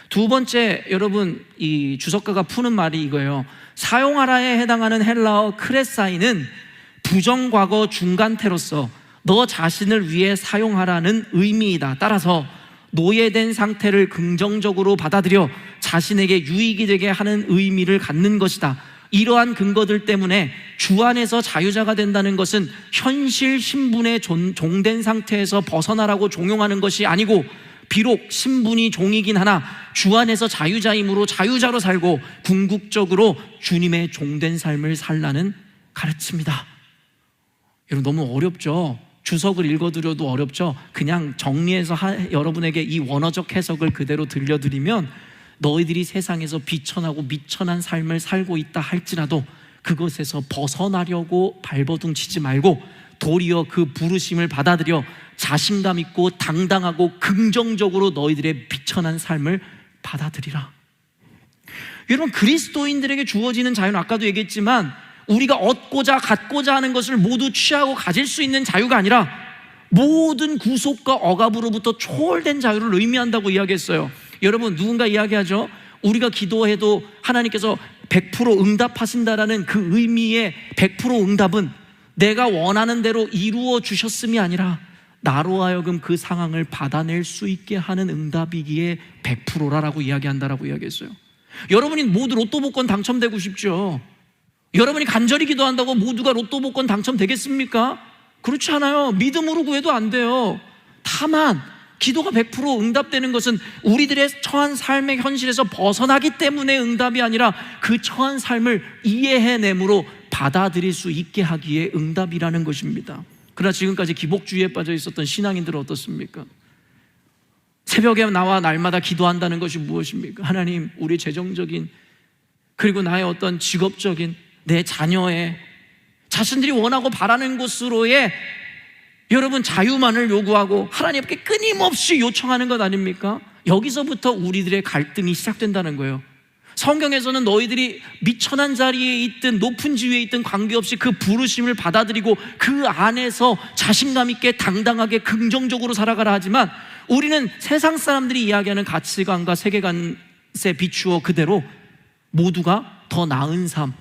두 번째, 여러분, 이 주석가가 푸는 말이 이거예요. 사용하라에 해당하는 헬라어 크레사이는 부정과거 중간태로서 너 자신을 위해 사용하라는 의미이다. 따라서 노예된 상태를 긍정적으로 받아들여 자신에게 유익이 되게 하는 의미를 갖는 것이다. 이러한 근거들 때문에 주 안에서 자유자가 된다는 것은 현실 신분의 종된 상태에서 벗어나라고 종용하는 것이 아니고, 비록 신분이 종이긴 하나 주 안에서 자유자이므로 자유자로 살고 궁극적으로 주님의 종된 삶을 살라는 가르침이다. 여러분, 너무 어렵죠? 주석을 읽어드려도 어렵죠? 그냥 정리해서 여러분에게 이 원어적 해석을 그대로 들려드리면, 너희들이 세상에서 비천하고 미천한 삶을 살고 있다 할지라도 그것에서 벗어나려고 발버둥 치지 말고 도리어 그 부르심을 받아들여 자신감 있고 당당하고 긍정적으로 너희들의 비천한 삶을 받아들이라. 여러분, 그리스도인들에게 주어지는 자유는 아까도 얘기했지만 우리가 얻고자 갖고자 하는 것을 모두 취하고 가질 수 있는 자유가 아니라 모든 구속과 억압으로부터 초월된 자유를 의미한다고 이야기했어요. 여러분, 누군가 이야기하죠. 우리가 기도해도 하나님께서 100% 응답하신다라는 그 의미의 100% 응답은 내가 원하는 대로 이루어 주셨음이 아니라 나로 하여금 그 상황을 받아낼 수 있게 하는 응답이기에 100%라고 이야기한다라고 이야기했어요. 여러분이 모두 로또 복권 당첨되고 싶죠? 여러분이 간절히 기도한다고 모두가 로또 복권 당첨되겠습니까? 그렇지 않아요. 믿음으로 구해도 안 돼요. 다만 기도가 100% 응답되는 것은 우리들의 처한 삶의 현실에서 벗어나기 때문에 응답이 아니라 그 처한 삶을 이해해내므로 받아들일 수 있게 하기에 응답이라는 것입니다. 그러나 지금까지 기복주의에 빠져 있었던 신앙인들은 어떻습니까? 새벽에 나와 날마다 기도한다는 것이 무엇입니까? 하나님, 우리 재정적인, 그리고 나의 어떤 직업적인, 내 자녀의, 자신들이 원하고 바라는 곳으로의 여러분 자유만을 요구하고 하나님께 끊임없이 요청하는 것 아닙니까? 여기서부터 우리들의 갈등이 시작된다는 거예요. 성경에서는 너희들이 미천한 자리에 있든 높은 지위에 있든 관계없이 그 부르심을 받아들이고 그 안에서 자신감 있게 당당하게 긍정적으로 살아가라 하지만, 우리는 세상 사람들이 이야기하는 가치관과 세계관에 비추어 그대로 모두가 더 나은 삶,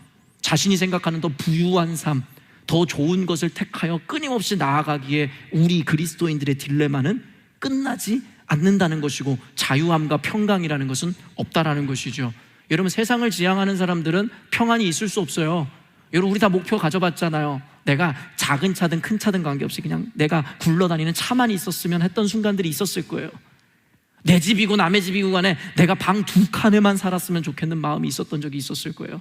자신이 생각하는 더 부유한 삶, 더 좋은 것을 택하여 끊임없이 나아가기에 우리 그리스도인들의 딜레마는 끝나지 않는다는 것이고, 자유함과 평강이라는 것은 없다라는 것이죠. 여러분, 세상을 지향하는 사람들은 평안이 있을 수 없어요. 여러분, 우리 다 목표 가져봤잖아요. 내가 작은 차든 큰 차든 관계없이 그냥 내가 굴러다니는 차만 있었으면 했던 순간들이 있었을 거예요. 내 집이고 남의 집이고 간에 내가 방 2칸에만 살았으면 좋겠는 마음이 있었던 적이 있었을 거예요.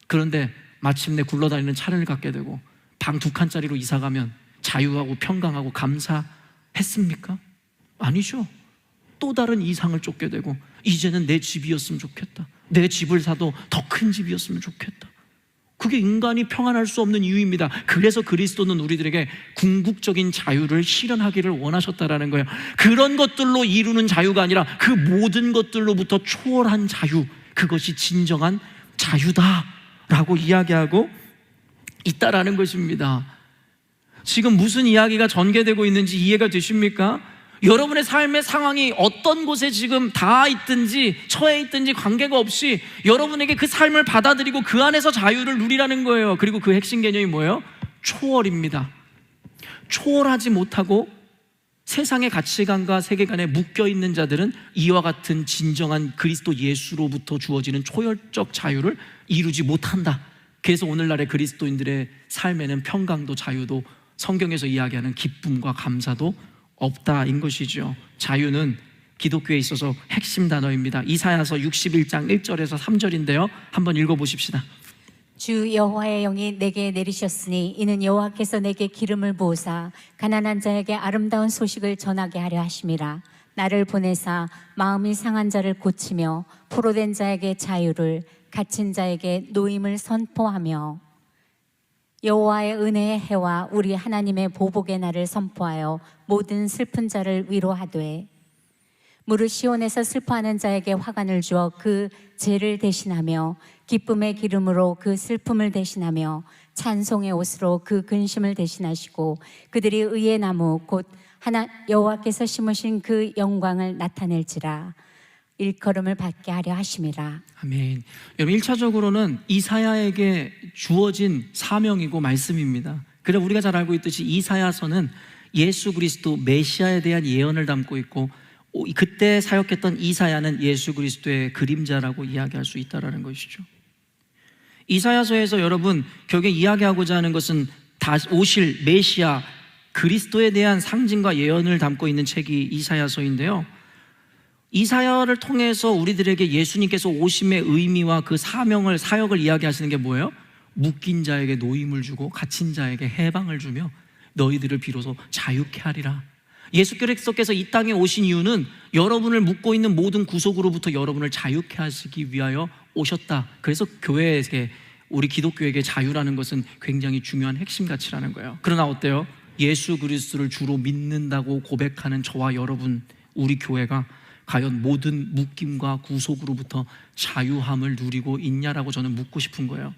그런데 마침내 굴러다니는 차를 갖게 되고 방 2칸짜리로 이사가면 자유하고 평강하고 감사했습니까? 아니죠. 또 다른 이상을 쫓게 되고, 이제는 내 집이었으면 좋겠다, 내 집을 사도 더 큰 집이었으면 좋겠다. 그게 인간이 평안할 수 없는 이유입니다. 그래서 그리스도는 우리들에게 궁극적인 자유를 실현하기를 원하셨다라는 거예요. 그런 것들로 이루는 자유가 아니라 그 모든 것들로부터 초월한 자유, 그것이 진정한 자유다라고 이야기하고 있다라는 것입니다. 지금 무슨 이야기가 전개되고 있는지 이해가 되십니까? 여러분의 삶의 상황이 어떤 곳에 지금 닿아 있든지 처해 있든지 관계가 없이 여러분에게 그 삶을 받아들이고 그 안에서 자유를 누리라는 거예요. 그리고 그 핵심 개념이 뭐예요? 초월입니다. 초월하지 못하고 세상의 가치관과 세계관에 묶여있는 자들은 이와 같은 진정한 그리스도 예수로부터 주어지는 초월적 자유를 이루지 못한다. 그래서 오늘날의 그리스도인들의 삶에는 평강도 자유도, 성경에서 이야기하는 기쁨과 감사도 없다인 것이죠. 자유는 기독교에 있어서 핵심 단어입니다. 이사야서 61장 1절에서 3절인데요 한번 읽어보십시다. 주 여호와의 영이 내게 내리셨으니 이는 여호와께서 내게 기름을 부으사 가난한 자에게 아름다운 소식을 전하게 하려 하심이라. 나를 보내사 마음이 상한 자를 고치며 포로된 자에게 자유를, 갇힌 자에게 노임을 선포하며, 여호와의 은혜의 해와 우리 하나님의 보복의 날을 선포하여 모든 슬픈 자를 위로하되, 무릇 시온에서 슬퍼하는 자에게 화관을 주어 그 죄를 대신하며 기쁨의 기름으로 그 슬픔을 대신하며 찬송의 옷으로 그 근심을 대신하시고 그들이 의의 나무 곧 여호와께서 심으신 그 영광을 나타낼지라. 일컬음을 받게 하려 하심이라. 아멘. 여러분, 1차적으로는 이사야에게 주어진 사명이고 말씀입니다. 그래서 우리가 잘 알고 있듯이 이사야서는 예수 그리스도 메시아에 대한 예언을 담고 있고, 그때 사역했던 이사야는 예수 그리스도의 그림자라고 이야기할 수 있다는 것이죠. 이사야서에서 여러분 결국에 이야기하고자 하는 것은 다시 오실 메시아 그리스도에 대한 상징과 예언을 담고 있는 책이 이사야서인데요, 이사야를 통해서 우리들에게 예수님께서 오심의 의미와 그 사역을 이야기하시는 게 뭐예요? 묶인 자에게 노임을 주고 갇힌 자에게 해방을 주며 너희들을 비로소 자유케 하리라. 예수 그리스도께서 이 땅에 오신 이유는 여러분을 묶고 있는 모든 구속으로부터 여러분을 자유케 하시기 위하여 오셨다. 그래서 교회에게, 우리 기독교에게 자유라는 것은 굉장히 중요한 핵심 가치라는 거예요. 그러나 어때요? 예수 그리스도를 주로 믿는다고 고백하는 저와 여러분, 우리 교회가 과연 모든 묶임과 구속으로부터 자유함을 누리고 있냐라고 저는 묻고 싶은 거예요.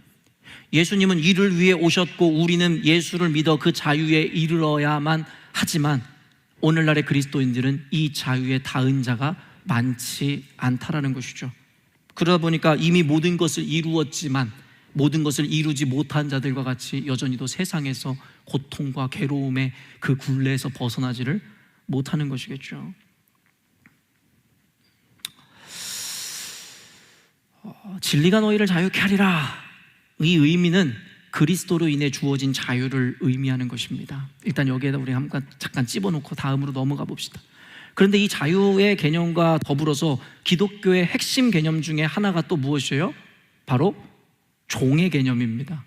예수님은 이를 위해 오셨고 우리는 예수를 믿어 그 자유에 이르러야만 하지만 오늘날의 그리스도인들은 이 자유에 닿은 자가 많지 않다라는 것이죠. 그러다 보니까 이미 모든 것을 이루었지만 모든 것을 이루지 못한 자들과 같이 여전히도 세상에서 고통과 괴로움의 그 굴레에서 벗어나지를 못하는 것이겠죠. 진리가 너희를 자유케 하리라. 이 의미는 그리스도로 인해 주어진 자유를 의미하는 것입니다. 일단 여기에다 우리 잠깐 집어넣고 다음으로 넘어가 봅시다. 그런데 이 자유의 개념과 더불어서 기독교의 핵심 개념 중에 하나가 또 무엇이에요? 바로 종의 개념입니다.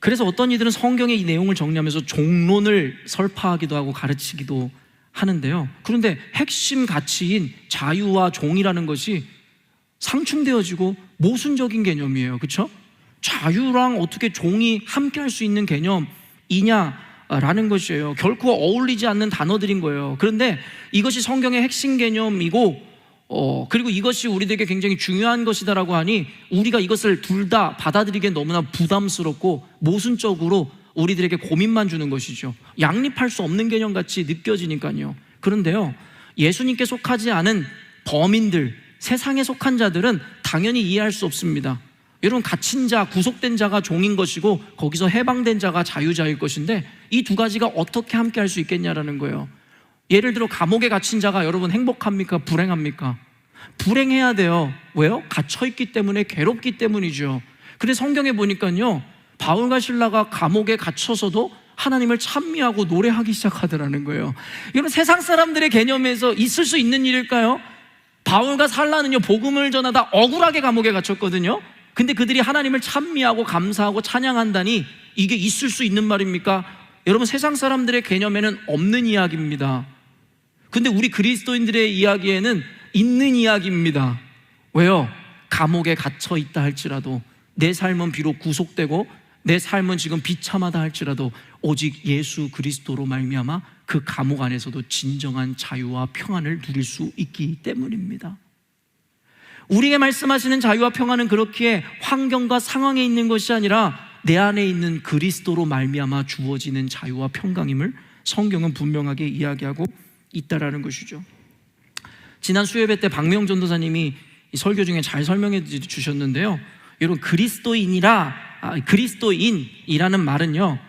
그래서 어떤 이들은 성경의 이 내용을 정리하면서 종론을 설파하기도 하고 가르치기도 하는데요. 그런데 핵심 가치인 자유와 종이라는 것이 상충되어지고 모순적인 개념이에요. 그렇죠? 자유랑 어떻게 종이 함께 할 수 있는 개념이냐라는 것이에요. 결코 어울리지 않는 단어들인 거예요. 그런데 이것이 성경의 핵심 개념이고 그리고 이것이 우리들에게 굉장히 중요한 것이다라고 하니 우리가 이것을 둘 다 받아들이기에 너무나 부담스럽고 모순적으로 우리들에게 고민만 주는 것이죠. 양립할 수 없는 개념같이 느껴지니까요. 그런데요, 예수님께 속하지 않은 범인들, 세상에 속한 자들은 당연히 이해할 수 없습니다. 여러분, 갇힌 자, 구속된 자가 종인 것이고 거기서 해방된 자가 자유자일 것인데 이 두 가지가 어떻게 함께 할 수 있겠냐라는 거예요. 예를 들어 감옥에 갇힌 자가 여러분 행복합니까? 불행합니까? 불행해야 돼요. 왜요? 갇혀있기 때문에, 괴롭기 때문이죠. 근데 성경에 보니까요, 바울과 실라가 감옥에 갇혀서도 하나님을 찬미하고 노래하기 시작하더라는 거예요. 이건 세상 사람들의 개념에서 있을 수 있는 일일까요? 바울과 살라는요, 복음을 전하다 억울하게 감옥에 갇혔거든요. 근데 그들이 하나님을 찬미하고 감사하고 찬양한다니 이게 있을 수 있는 말입니까? 여러분, 세상 사람들의 개념에는 없는 이야기입니다. 근데 우리 그리스도인들의 이야기에는 있는 이야기입니다. 왜요? 감옥에 갇혀 있다 할지라도, 내 삶은 비록 구속되고 내 삶은 지금 비참하다 할지라도 오직 예수 그리스도로 말미암아 그 감옥 안에서도 진정한 자유와 평안을 누릴 수 있기 때문입니다. 우리에게 말씀하시는 자유와 평안은 그렇기에 환경과 상황에 있는 것이 아니라 내 안에 있는 그리스도로 말미암아 주어지는 자유와 평강임을 성경은 분명하게 이야기하고 있다라는 것이죠. 지난 수요예배 때 박명 전도사님이 이 설교 중에 잘 설명해 주셨는데요. 여러분, 그리스도인이라는 말은요,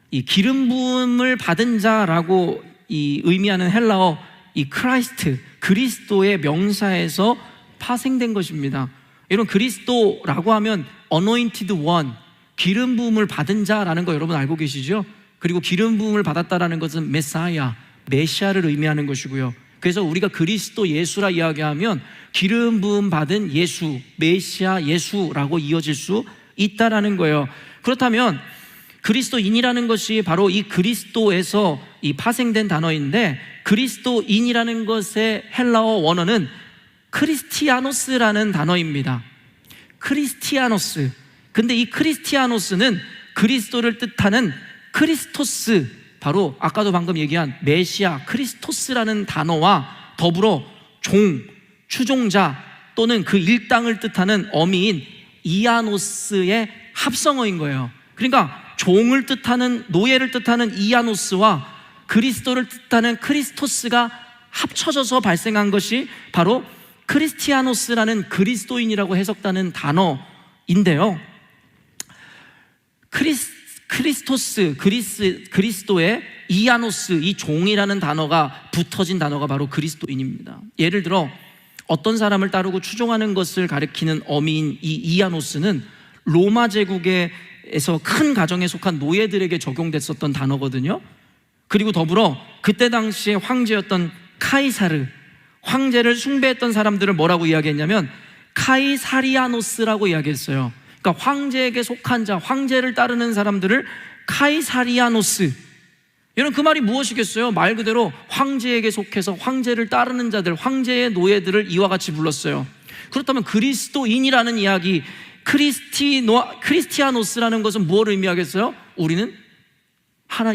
이 기름 부음을 받은 자라고 이 의미하는 헬라어 이 크라이스트, 그리스도의 명사에서 파생된 것입니다. 여러분, 그리스도라고 하면 anointed one, 기름 부음을 받은 자라는 거 여러분 알고 계시죠? 그리고 기름 부음을 받았다라는 것은 메사야, 메시아를 의미하는 것이고요. 그래서 우리가 그리스도 예수라 이야기하면 기름 부음 받은 예수, 메시아 예수라고 이어질 수 있다라는 거예요. 그렇다면 그리스도인이라는 것이 바로 이 그리스도에서 이 파생된 단어인데, 그리스도인이라는 것의 헬라어 원어는 크리스티아노스라는 단어입니다. 크리스티아노스. 근데 이 크리스티아노스는 그리스도를 뜻하는 크리스토스, 바로 아까도 방금 얘기한 메시아 크리스토스라는 단어와 더불어 종, 추종자 또는 그 일당을 뜻하는 어미인 이아노스의 합성어인 거예요. 그러니까 종을 뜻하는, 노예를 뜻하는 이아노스와 그리스도를 뜻하는 크리스토스가 합쳐져서 발생한 것이 바로 크리스티아노스라는 그리스도인이라고 해석되는 단어인데요. 그리스도의 이아노스, 이 종이라는 단어가 붙어진 단어가 바로 그리스도인입니다. 예를 들어 어떤 사람을 따르고 추종하는 것을 가리키는 어미인 이 이아노스는 로마 제국에서 큰 가정에 속한 노예들에게 적용됐었던 단어거든요. 그리고 더불어 그때 당시에 황제였던 카이사르, 황제를 숭배했던 사람들을 뭐라고 이야기했냐면 카이사리아노스라고 이야기했어요. 그러니까 황제에게 속한 자, 황제를 따르는 사람들을 카이사리아노스. 여러분, 그 말이 무엇이겠어요? 말 그대로 황제에게 속해서 황제를 따르는 자들, 황제의 노예들을 이와 같이 불렀어요. 그렇다면 그리스도인이라는 이야기, 크리스티아노스라는 것은 무엇을 의미하겠어요? 우리는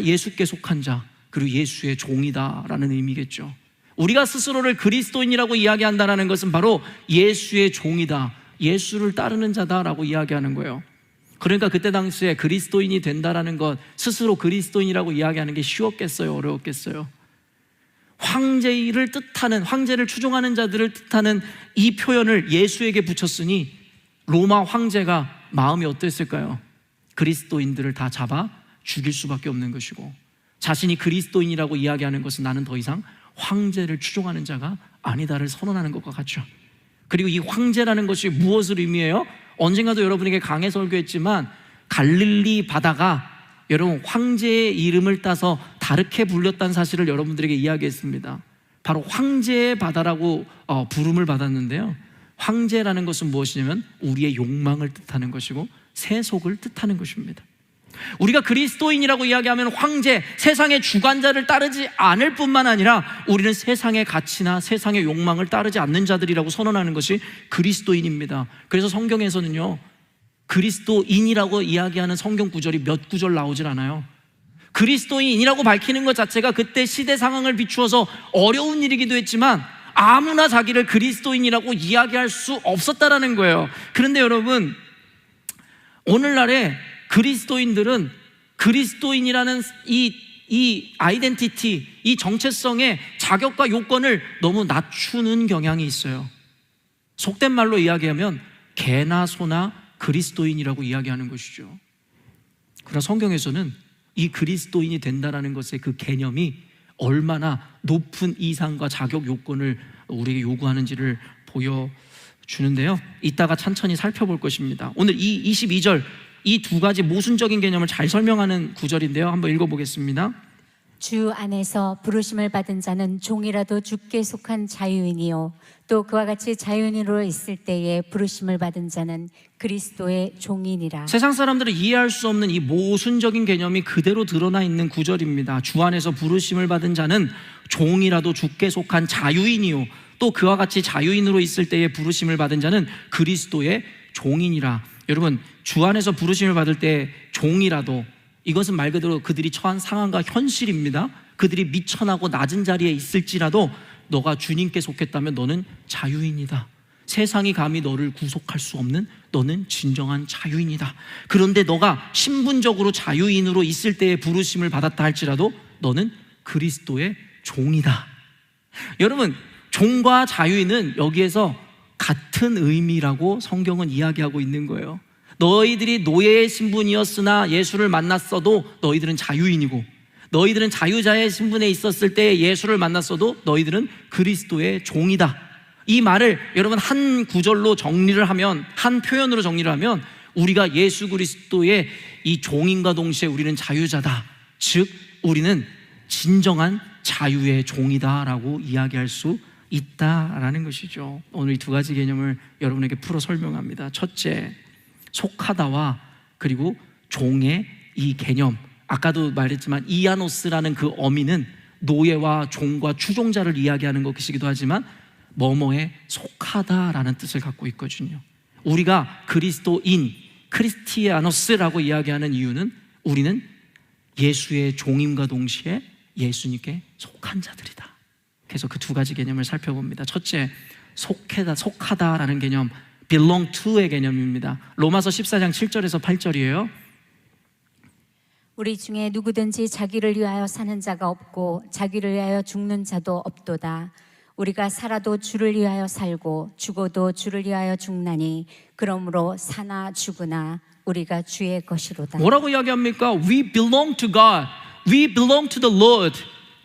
예수께 속한 자, 그리고 예수의 종이다라는 의미겠죠. 우리가 스스로를 그리스도인이라고 이야기한다는 것은 바로 예수의 종이다, 예수를 따르는 자다라고 이야기하는 거예요. 그러니까 그때 당시에 그리스도인이 된다라는 것, 스스로 그리스도인이라고 이야기하는 게 쉬웠겠어요? 어려웠겠어요? 황제를 뜻하는, 황제를 추종하는 자들을 뜻하는 이 표현을 예수에게 붙였으니 로마 황제가 마음이 어땠을까요? 그리스도인들을 다 잡아 죽일 수밖에 없는 것이고, 자신이 그리스도인이라고 이야기하는 것은 나는 더 이상 황제를 추종하는 자가 아니다를 선언하는 것과 같죠. 그리고 이 황제라는 것이 무엇을 의미해요? 언젠가도 여러분에게 강해 설교했지만 갈릴리 바다가 여러분 황제의 이름을 따서 다르게 불렸다는 사실을 여러분들에게 이야기했습니다. 바로 황제의 바다라고 부름을 받았는데요, 황제라는 것은 무엇이냐면 우리의 욕망을 뜻하는 것이고 세속을 뜻하는 것입니다. 우리가 그리스도인이라고 이야기하면 황제, 세상의 주관자를 따르지 않을 뿐만 아니라 우리는 세상의 가치나 세상의 욕망을 따르지 않는 자들이라고 선언하는 것이 그리스도인입니다. 그래서 성경에서는요, 그리스도인이라고 이야기하는 성경 구절이 몇 구절 나오질 않아요. 그리스도인이라고 밝히는 것 자체가 그때 시대 상황을 비추어서 어려운 일이기도 했지만 아무나 자기를 그리스도인이라고 이야기할 수 없었다라는 거예요. 그런데 여러분, 오늘날에 그리스도인들은 그리스도인이라는 이 아이덴티티, 이 정체성의 자격과 요건을 너무 낮추는 경향이 있어요. 속된 말로 이야기하면 개나 소나 그리스도인이라고 이야기하는 것이죠. 그러나 성경에서는 이 그리스도인이 된다는 것의 그 개념이 얼마나 높은 이상과 자격 요건을 우리에게 요구하는지를 보여주는데요, 이따가 천천히 살펴볼 것입니다. 오늘 이 22절, 이 두 가지 모순적인 개념을 잘 설명하는 구절인데요, 한번 읽어보겠습니다. 주 안에서 부르심을 받은 자는 종이라도 주께 속한 자유인이요 또 그와 같이 자유인으로 있을 때에 부르심을 받은 자는 그리스도의 종이니라. 세상 사람들은 이해할 수 없는 이 모순적인 개념이 그대로 드러나 있는 구절입니다. 주 안에서 부르심을 받은 자는 종이라도 주께 속한 자유인이요 또 그와 같이 자유인으로 있을 때에 부르심을 받은 자는 그리스도의 종이니라. 여러분, 주 안에서 부르심을 받을 때 종이라도, 이것은 말 그대로 그들이 처한 상황과 현실입니다. 그들이 미천하고 낮은 자리에 있을지라도 너가 주님께 속했다면 너는 자유인이다. 세상이 감히 너를 구속할 수 없는 너는 진정한 자유인이다. 그런데 너가 신분적으로 자유인으로 있을 때에 부르심을 받았다 할지라도 너는 그리스도의 종이다. 여러분, 종과 자유인은 여기에서 같은 의미라고 성경은 이야기하고 있는 거예요. 너희들이 노예의 신분이었으나 예수를 만났어도 너희들은 자유인이고, 너희들은 자유자의 신분에 있었을 때 예수를 만났어도 너희들은 그리스도의 종이다. 이 말을 여러분 한 구절로 정리를 하면, 한 표현으로 정리를 하면 우리가 예수 그리스도의 이 종인과 동시에 우리는 자유자다, 즉 우리는 진정한 자유의 종이다라고 이야기할 수 있다라는 것이죠. 오늘 이 두 가지 개념을 여러분에게 풀어 설명합니다. 첫째, 속하다와 그리고 종의 이 개념, 아까도 말했지만 이아노스라는 그 어미는 노예와 종과 추종자를 이야기하는 것이기도 하지만 뭐뭐에 속하다라는 뜻을 갖고 있거든요. 우리가 그리스도인, 크리스티아노스라고 이야기하는 이유는 우리는 예수의 종임과 동시에 예수님께 속한 자들이다. 그래서 그 두 가지 개념을 살펴봅니다. 첫째, 속하다라는 개념, belong to의 개념입니다. 로마서 14장 7절에서 8절이에요. 우리 중에 누구든지 자기를 위하여 사는 자가 없고 자기를 위하여 죽는 자도 없도다. 우리가 살아도 주를 위하여 살고 죽어도 주를 위하여 죽나니 그러므로 사나 죽으나 우리가 주의 것이로다. 뭐라고 이야기합니까? We belong to God. We belong to the Lord.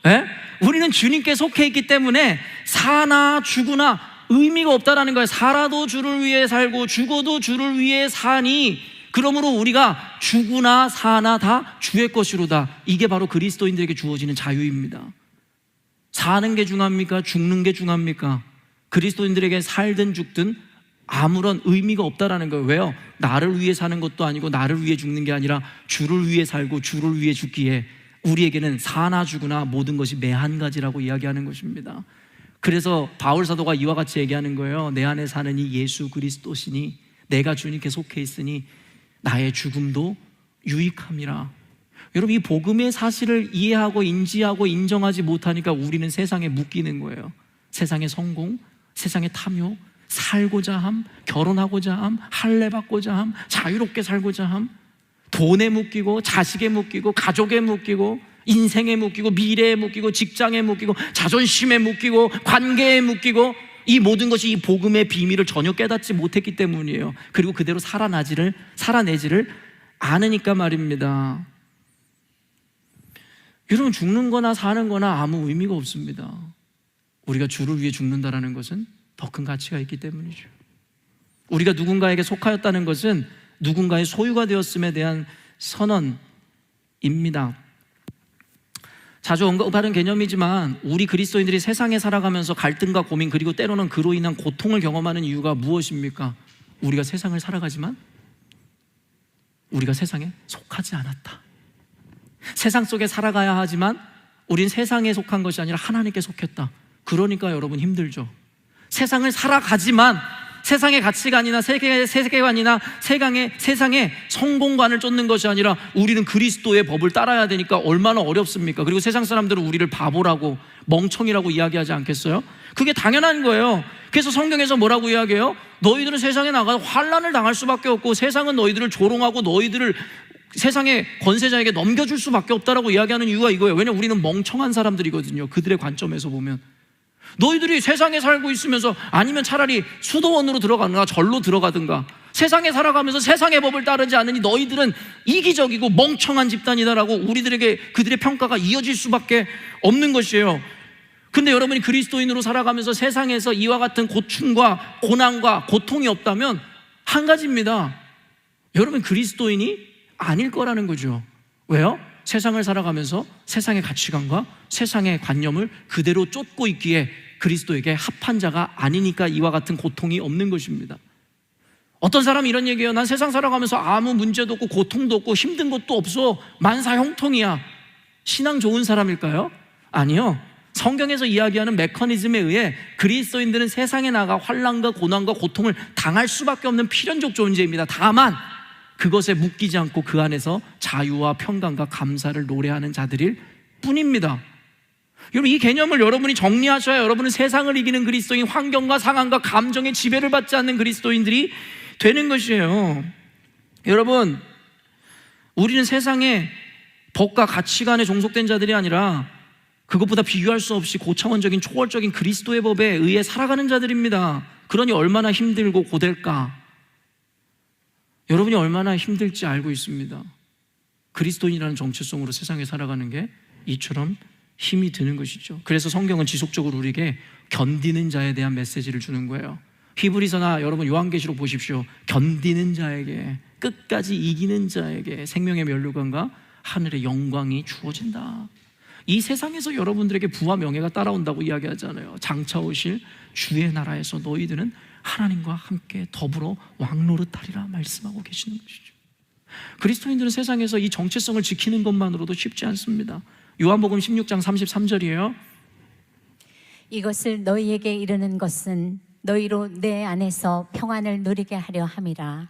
예? 우리는 주님께 속해 있기 때문에 사나 죽으나 의미가 없다라는 거예요. 살아도 주를 위해 살고 죽어도 주를 위해 사니 그러므로 우리가 죽으나 사나 다 주의 것이로다. 이게 바로 그리스도인들에게 주어지는 자유입니다. 사는 게 중요합니까? 죽는 게 중요합니까? 그리스도인들에게 살든 죽든 아무런 의미가 없다라는 거예요. 왜요? 나를 위해 사는 것도 아니고 나를 위해 죽는 게 아니라 주를 위해 살고 주를 위해 죽기에 우리에게는 사나 죽으나 모든 것이 매한 가지라고 이야기하는 것입니다. 그래서 바울 사도가 이와 같이 얘기하는 거예요. 내 안에 사는 이 예수 그리스도시니 내가 주님께 속해 있으니 나의 죽음도 유익함이라. 여러분, 이 복음의 사실을 이해하고 인지하고 인정하지 못하니까 우리는 세상에 묶이는 거예요. 세상의 성공, 세상의 탐욕, 살고자 함, 결혼하고자 함, 할례 받고자 함, 자유롭게 살고자 함, 돈에 묶이고 자식에 묶이고 가족에 묶이고 인생에 묶이고 미래에 묶이고 직장에 묶이고 자존심에 묶이고 관계에 묶이고 이 모든 것이 이 복음의 비밀을 전혀 깨닫지 못했기 때문이에요. 그리고 그대로 살아내지를 않으니까 말입니다. 여러분, 죽는 거나 사는 거나 아무 의미가 없습니다. 우리가 주를 위해 죽는다는 것은 더 큰 가치가 있기 때문이죠. 우리가 누군가에게 속하였다는 것은 누군가의 소유가 되었음에 대한 선언입니다. 자주 언급하는 개념이지만 우리 그리스도인들이 세상에 살아가면서 갈등과 고민 그리고 때로는 그로 인한 고통을 경험하는 이유가 무엇입니까? 우리가 세상을 살아가지만 우리가 세상에 속하지 않았다. 세상 속에 살아가야 하지만 우린 세상에 속한 것이 아니라 하나님께 속했다. 그러니까 여러분 힘들죠. 세상을 살아가지만 세상의 가치관이나 세계관이나 세상의 성공관을 쫓는 것이 아니라 우리는 그리스도의 법을 따라야 되니까 얼마나 어렵습니까? 그리고 세상 사람들은 우리를 바보라고 멍청이라고 이야기하지 않겠어요? 그게 당연한 거예요. 그래서 성경에서 뭐라고 이야기해요? 너희들은 세상에 나가서 환난을 당할 수밖에 없고 세상은 너희들을 조롱하고 너희들을 세상의 권세자에게 넘겨줄 수밖에 없다라고 이야기하는 이유가 이거예요. 왜냐하면 우리는 멍청한 사람들이거든요. 그들의 관점에서 보면 너희들이 세상에 살고 있으면서 아니면 차라리 수도원으로 들어가든가 절로 들어가든가 세상에 살아가면서 세상의 법을 따르지 않으니 너희들은 이기적이고 멍청한 집단이다라고 우리들에게 그들의 평가가 이어질 수밖에 없는 것이에요. 근데 여러분이 그리스도인으로 살아가면서 세상에서 이와 같은 고충과 고난과 고통이 없다면 한 가지입니다. 여러분 그리스도인이 아닐 거라는 거죠. 왜요? 세상을 살아가면서 세상의 가치관과 세상의 관념을 그대로 쫓고 있기에 그리스도에게 합한 자가 아니니까 이와 같은 고통이 없는 것입니다. 어떤 사람이 이런 얘기해요. 난 세상 살아가면서 아무 문제도 없고 고통도 없고 힘든 것도 없어. 만사 형통이야. 신앙 좋은 사람일까요? 아니요. 성경에서 이야기하는 메커니즘에 의해 그리스도인들은 세상에 나가 환난과 고난과 고통을 당할 수밖에 없는 필연적 존재입니다. 다만 그것에 묶이지 않고 그 안에서 자유와 평강과 감사를 노래하는 자들일 뿐입니다. 여러분 이 개념을 여러분이 정리하셔야 여러분은 세상을 이기는 그리스도인, 환경과 상황과 감정의 지배를 받지 않는 그리스도인들이 되는 것이에요. 여러분 우리는 세상의 법과 가치관에 종속된 자들이 아니라 그것보다 비교할 수 없이 고차원적인 초월적인 그리스도의 법에 의해 살아가는 자들입니다. 그러니 얼마나 힘들고 고될까? 여러분이 얼마나 힘들지 알고 있습니다. 그리스도인이라는 정체성으로 세상에 살아가는 게 이처럼 힘이 드는 것이죠. 그래서 성경은 지속적으로 우리에게 견디는 자에 대한 메시지를 주는 거예요. 히브리서나 여러분 요한계시록 보십시오. 견디는 자에게, 끝까지 이기는 자에게 생명의 면류관과 하늘의 영광이 주어진다. 이 세상에서 여러분들에게 부와 명예가 따라온다고 이야기하잖아요. 장차 오실 주의 나라에서 너희들은 하나님과 함께 더불어 왕노릇하리라 말씀하고 계시는 것이죠. 그리스도인들은 세상에서 이 정체성을 지키는 것만으로도 쉽지 않습니다. 요한복음 16장 33절이에요. 이것을 너희에게 이르는 것은 너희로 내 안에서 평안을 누리게 하려 함이라.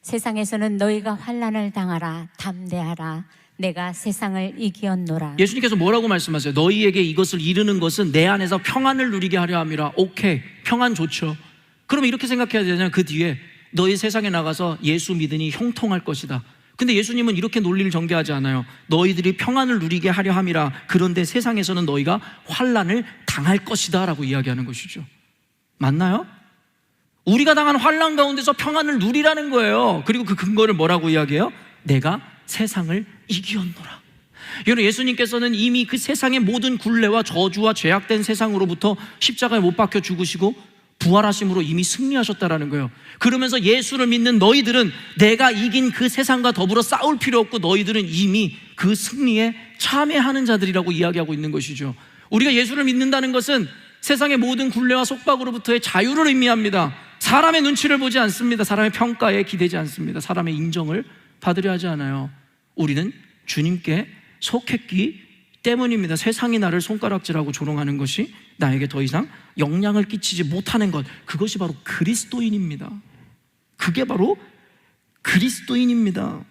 세상에서는 너희가 환난을 당하라. 담대하라. 내가 세상을 이기었노라. 예수님께서 뭐라고 말씀하세요? 너희에게 이것을 이르는 것은 내 안에서 평안을 누리게 하려 함이라. 오케이, 평안 좋죠. 그러면 이렇게 생각해야 되잖아요. 그 뒤에 너희 세상에 나가서 예수 믿으니 형통할 것이다. 근데 예수님은 이렇게 논리를 전개하지 않아요. 너희들이 평안을 누리게 하려 함이라. 그런데 세상에서는 너희가 환난을 당할 것이다 라고 이야기하는 것이죠. 맞나요? 우리가 당한 환난 가운데서 평안을 누리라는 거예요. 그리고 그 근거를 뭐라고 이야기해요? 내가 세상을 이기었노라. 여러분 예수님께서는 이미 그 세상의 모든 굴레와 저주와 죄악된 세상으로부터 십자가에 못 박혀 죽으시고 부활하심으로 이미 승리하셨다라는 거예요. 그러면서 예수를 믿는 너희들은 내가 이긴 그 세상과 더불어 싸울 필요 없고 너희들은 이미 그 승리에 참여하는 자들이라고 이야기하고 있는 것이죠. 우리가 예수를 믿는다는 것은 세상의 모든 굴레와 속박으로부터의 자유를 의미합니다. 사람의 눈치를 보지 않습니다. 사람의 평가에 기대지 않습니다. 사람의 인정을 받으려 하지 않아요. 우리는 주님께 속했기 때문입니다. 세상이 나를 손가락질하고 조롱하는 것이 나에게 더 이상 영향을 끼치지 못하는 것, 그것이 바로 그리스도인입니다. 그게 바로 그리스도인입니다.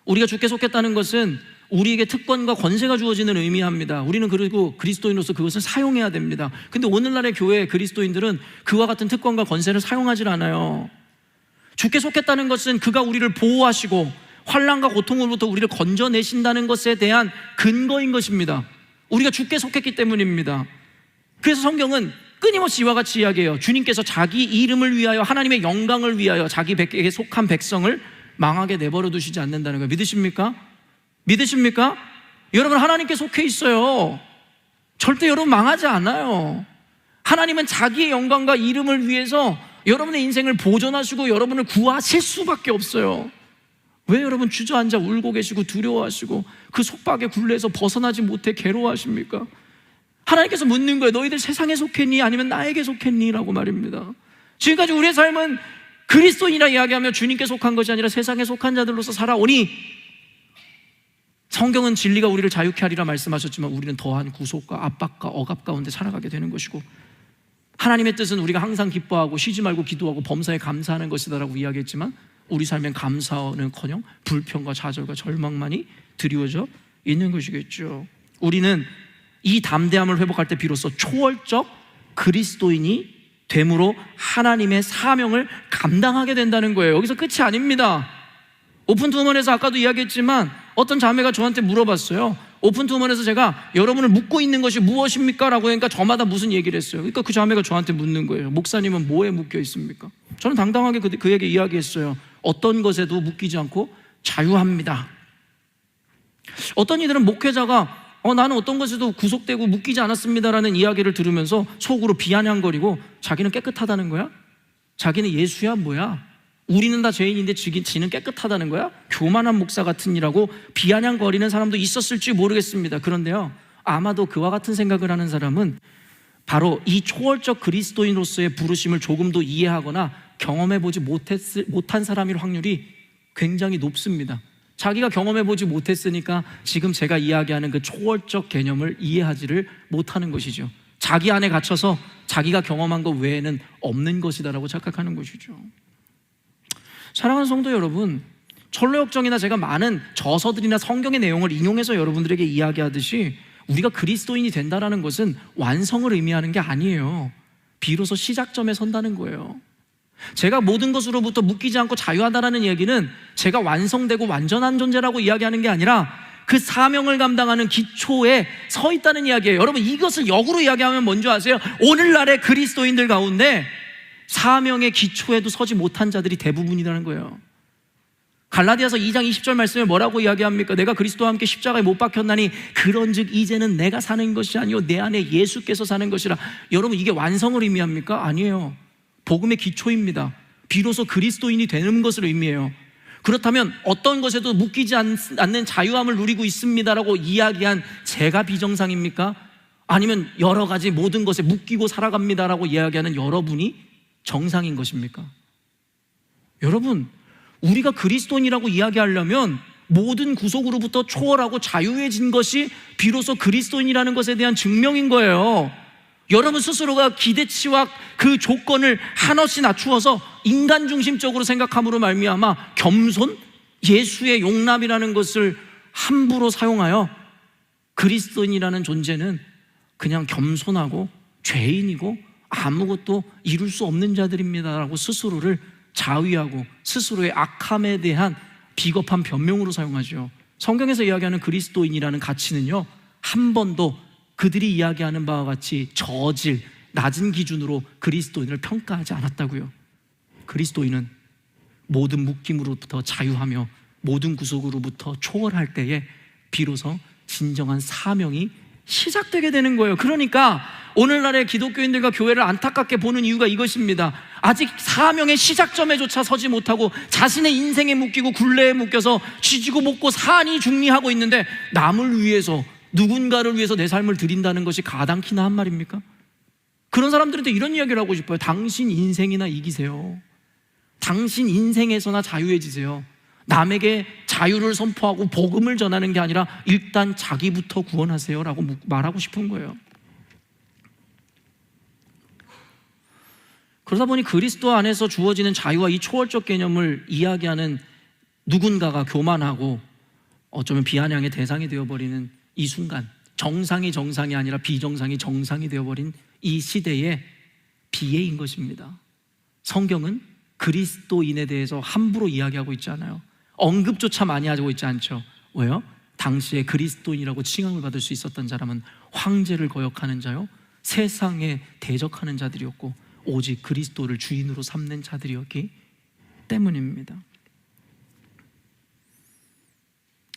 우리가 주께 속했다는 것은 우리에게 특권과 권세가 주어지는 의미합니다. 우리는 그리고 그리스도인으로서 그것을 사용해야 됩니다. 근데 오늘날의 교회 그리스도인들은 그와 같은 특권과 권세를 사용하지 않아요. 주께 속했다는 것은 그가 우리를 보호하시고 환난과 고통으로부터 우리를 건져내신다는 것에 대한 근거인 것입니다. 우리가 주께 속했기 때문입니다. 그래서 성경은 끊임없이 이와 같이 이야기해요. 주님께서 자기 이름을 위하여 하나님의 영광을 위하여 자기에게 속한 백성을 망하게 내버려 두시지 않는다는 거예요. 믿으십니까? 믿으십니까? 여러분 하나님께 속해 있어요. 절대 여러분 망하지 않아요. 하나님은 자기의 영광과 이름을 위해서 여러분의 인생을 보존하시고 여러분을 구하실 수밖에 없어요. 왜 여러분 주저앉아 울고 계시고 두려워하시고 그 속박의 굴레에서 벗어나지 못해 괴로워하십니까? 하나님께서 묻는 거예요. 너희들 세상에 속했니? 아니면 나에게 속했니? 라고 말입니다. 지금까지 우리의 삶은 그리스도인이라 이야기하며 주님께 속한 것이 아니라 세상에 속한 자들로서 살아오니 성경은 진리가 우리를 자유케 하리라 말씀하셨지만 우리는 더한 구속과 압박과 억압 가운데 살아가게 되는 것이고, 하나님의 뜻은 우리가 항상 기뻐하고 쉬지 말고 기도하고 범사에 감사하는 것이다라고 이야기했지만 우리 삶엔 감사는커녕 불평과 좌절과 절망만이 드리워져 있는 것이겠죠. 우리는 이 담대함을 회복할 때 비로소 초월적 그리스도인이 됨으로 하나님의 사명을 감당하게 된다는 거예요. 여기서 끝이 아닙니다. 오픈투먼에서 아까도 이야기했지만 어떤 자매가 저한테 물어봤어요. 오픈투먼에서 제가 여러분을 묻고 있는 것이 무엇입니까? 라고 하니까 저마다 무슨 얘기를 했어요. 그러니까 그 자매가 저한테 묻는 거예요. 목사님은 뭐에 묶여 있습니까? 저는 당당하게 그에게 이야기했어요. 어떤 것에도 묶이지 않고 자유합니다. 어떤 이들은 목회자가 나는 어떤 것에도 구속되고 묶이지 않았습니다라는 이야기를 들으면서 속으로 비아냥거리고 자기는 깨끗하다는 거야? 자기는 예수야 뭐야? 우리는 다 죄인인데 지는 깨끗하다는 거야? 교만한 목사 같은 이라고 비아냥거리는 사람도 있었을지 모르겠습니다. 그런데요, 아마도 그와 같은 생각을 하는 사람은 바로 이 초월적 그리스도인으로서의 부르심을 조금도 이해하거나 경험해보지 못한 사람일 확률이 굉장히 높습니다. 자기가 경험해보지 못했으니까 지금 제가 이야기하는 그 초월적 개념을 이해하지를 못하는 것이죠. 자기 안에 갇혀서 자기가 경험한 것 외에는 없는 것이다라고 착각하는 것이죠. 사랑하는 성도 여러분, 철로역정이나 제가 많은 저서들이나 성경의 내용을 인용해서 여러분들에게 이야기하듯이 우리가 그리스도인이 된다는 것은 완성을 의미하는 게 아니에요. 비로소 시작점에 선다는 거예요. 제가 모든 것으로부터 묶이지 않고 자유하다라는 얘기는 제가 완성되고 완전한 존재라고 이야기하는 게 아니라 그 사명을 감당하는 기초에 서 있다는 이야기예요. 여러분, 이것을 역으로 이야기하면 뭔지 아세요? 오늘날의 그리스도인들 가운데 사명의 기초에도 서지 못한 자들이 대부분이라는 거예요. 갈라디아서 2장 20절 말씀에 뭐라고 이야기합니까? 내가 그리스도와 함께 십자가에 못 박혔나니 그런즉 이제는 내가 사는 것이 아니요 내 안에 예수께서 사는 것이라. 여러분, 이게 완성을 의미합니까? 아니에요. 복음의 기초입니다. 비로소 그리스도인이 되는 것을 의미해요. 그렇다면 어떤 것에도 묶이지 않는 자유함을 누리고 있습니다라고 이야기한 제가 비정상입니까? 아니면 여러 가지 모든 것에 묶이고 살아갑니다라고 이야기하는 여러분이 정상인 것입니까? 여러분, 우리가 그리스도인이라고 이야기하려면 모든 구속으로부터 초월하고 자유해진 것이 비로소 그리스도인이라는 것에 대한 증명인 거예요. 여러분 스스로가 기대치와 그 조건을 한없이 낮추어서 인간 중심적으로 생각함으로 말미암아 겸손, 예수의 용납이라는 것을 함부로 사용하여 그리스도인이라는 존재는 그냥 겸손하고 죄인이고 아무것도 이룰 수 없는 자들입니다라고 스스로를 자위하고 스스로의 악함에 대한 비겁한 변명으로 사용하죠. 성경에서 이야기하는 그리스도인이라는 가치는요, 한 번도 그들이 이야기하는 바와 같이 저질, 낮은 기준으로 그리스도인을 평가하지 않았다고요. 그리스도인은 모든 묶임으로부터 자유하며 모든 구속으로부터 초월할 때에 비로소 진정한 사명이 시작되게 되는 거예요. 그러니까 오늘날의 기독교인들과 교회를 안타깝게 보는 이유가 이것입니다. 아직 사명의 시작점에조차 서지 못하고 자신의 인생에 묶이고 굴레에 묶여서 쥐지고 볶고 산이 중리하고 있는데 남을 위해서, 누군가를 위해서 내 삶을 드린다는 것이 가당키나 한 말입니까? 그런 사람들한테 이런 이야기를 하고 싶어요. 당신 인생이나 이기세요. 당신 인생에서나 자유해지세요. 남에게 자유를 선포하고 복음을 전하는 게 아니라 일단 자기부터 구원하세요 라고 말하고 싶은 거예요. 그러다 보니 그리스도 안에서 주어지는 자유와 이 초월적 개념을 이야기하는 누군가가 교만하고 어쩌면 비아냥의 대상이 되어버리는 이 순간, 정상이 정상이 아니라 비정상이 정상이 되어버린 이 시대의 비애인 것입니다. 성경은 그리스도인에 대해서 함부로 이야기하고 있지 않아요. 언급조차 많이 하고 있지 않죠. 왜요? 당시에 그리스도인이라고 칭함을 받을 수 있었던 사람은 황제를 거역하는 자요, 세상에 대적하는 자들이었고 오직 그리스도를 주인으로 삼는 자들이었기 때문입니다.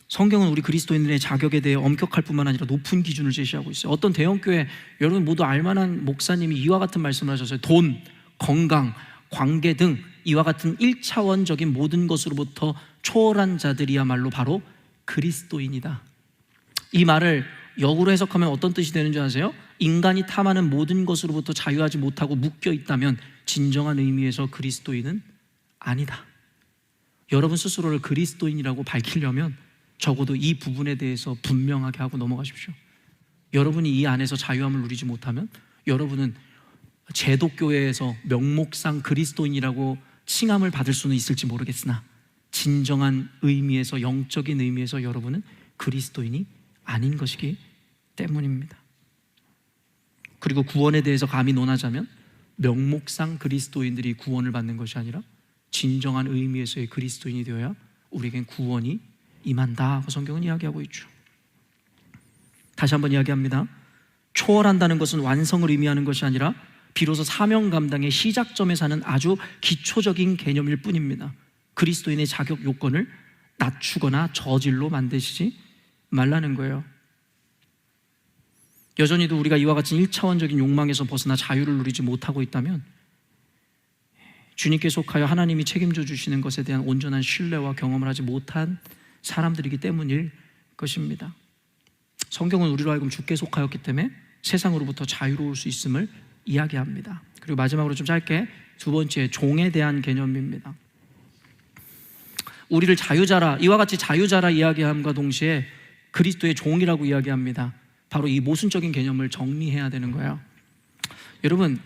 성경은 우리 그리스도인들의 자격에 대해 엄격할 뿐만 아니라 높은 기준을 제시하고 있어요. 어떤 대형교회, 여러분 모두 알만한 목사님이 이와 같은 말씀을 하셨어요. 돈, 건강, 관계 등 이와 같은 1차원적인 모든 것으로부터 초월한 자들이야말로 바로 그리스도인이다. 이 말을 역으로 해석하면 어떤 뜻이 되는 줄 아세요? 인간이 탐하는 모든 것으로부터 자유하지 못하고 묶여 있다면 진정한 의미에서 그리스도인은 아니다. 여러분 스스로를 그리스도인이라고 밝히려면 적어도 이 부분에 대해서 분명하게 하고 넘어가십시오. 여러분이 이 안에서 자유함을 누리지 못하면 여러분은 제독교회에서 명목상 그리스도인이라고 칭함을 받을 수는 있을지 모르겠으나 진정한 의미에서, 영적인 의미에서 여러분은 그리스도인이 아닌 것이기 때문입니다. 그리고 구원에 대해서 감히 논하자면 명목상 그리스도인들이 구원을 받는 것이 아니라 진정한 의미에서의 그리스도인이 되어야 우리에겐 구원이 임한다 하고 성경은 이야기하고 있죠. 다시 한번 이야기합니다. 초월한다는 것은 완성을 의미하는 것이 아니라 비로소 사명 감당의 시작점에 사는 아주 기초적인 개념일 뿐입니다. 그리스도인의 자격 요건을 낮추거나 저질로 만드시지 말라는 거예요. 여전히도 우리가 이와 같은 1차원적인 욕망에서 벗어나 자유를 누리지 못하고 있다면 주님께 속하여 하나님이 책임져 주시는 것에 대한 온전한 신뢰와 경험을 하지 못한 사람들이기 때문일 것입니다. 성경은 우리로 하여금 주께 속하였기 때문에 세상으로부터 자유로울 수 있음을 이야기합니다. 그리고 마지막으로 좀 짧게 두 번째, 종에 대한 개념입니다. 우리를 자유자라, 이와 같이 자유자라 이야기함과 동시에 그리스도의 종이라고 이야기합니다. 바로 이 모순적인 개념을 정리해야 되는 거예요. 여러분,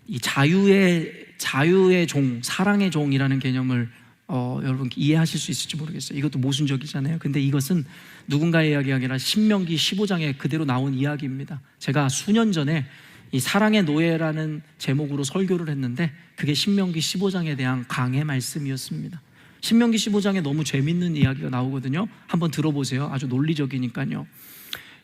이 자유의 종, 사랑의 종이라는 개념을 여러분 이해하실 수 있을지 모르겠어요. 이것도 모순적이잖아요. 근데 이것은 누군가의 이야기가 아니라 신명기 15장에 그대로 나온 이야기입니다. 제가 수년 전에 이 사랑의 노예라는 제목으로 설교를 했는데 그게 신명기 15장에 대한 강해 말씀이었습니다. 신명기 15장에 너무 재밌는 이야기가 나오거든요. 한번 들어보세요. 아주 논리적이니까요.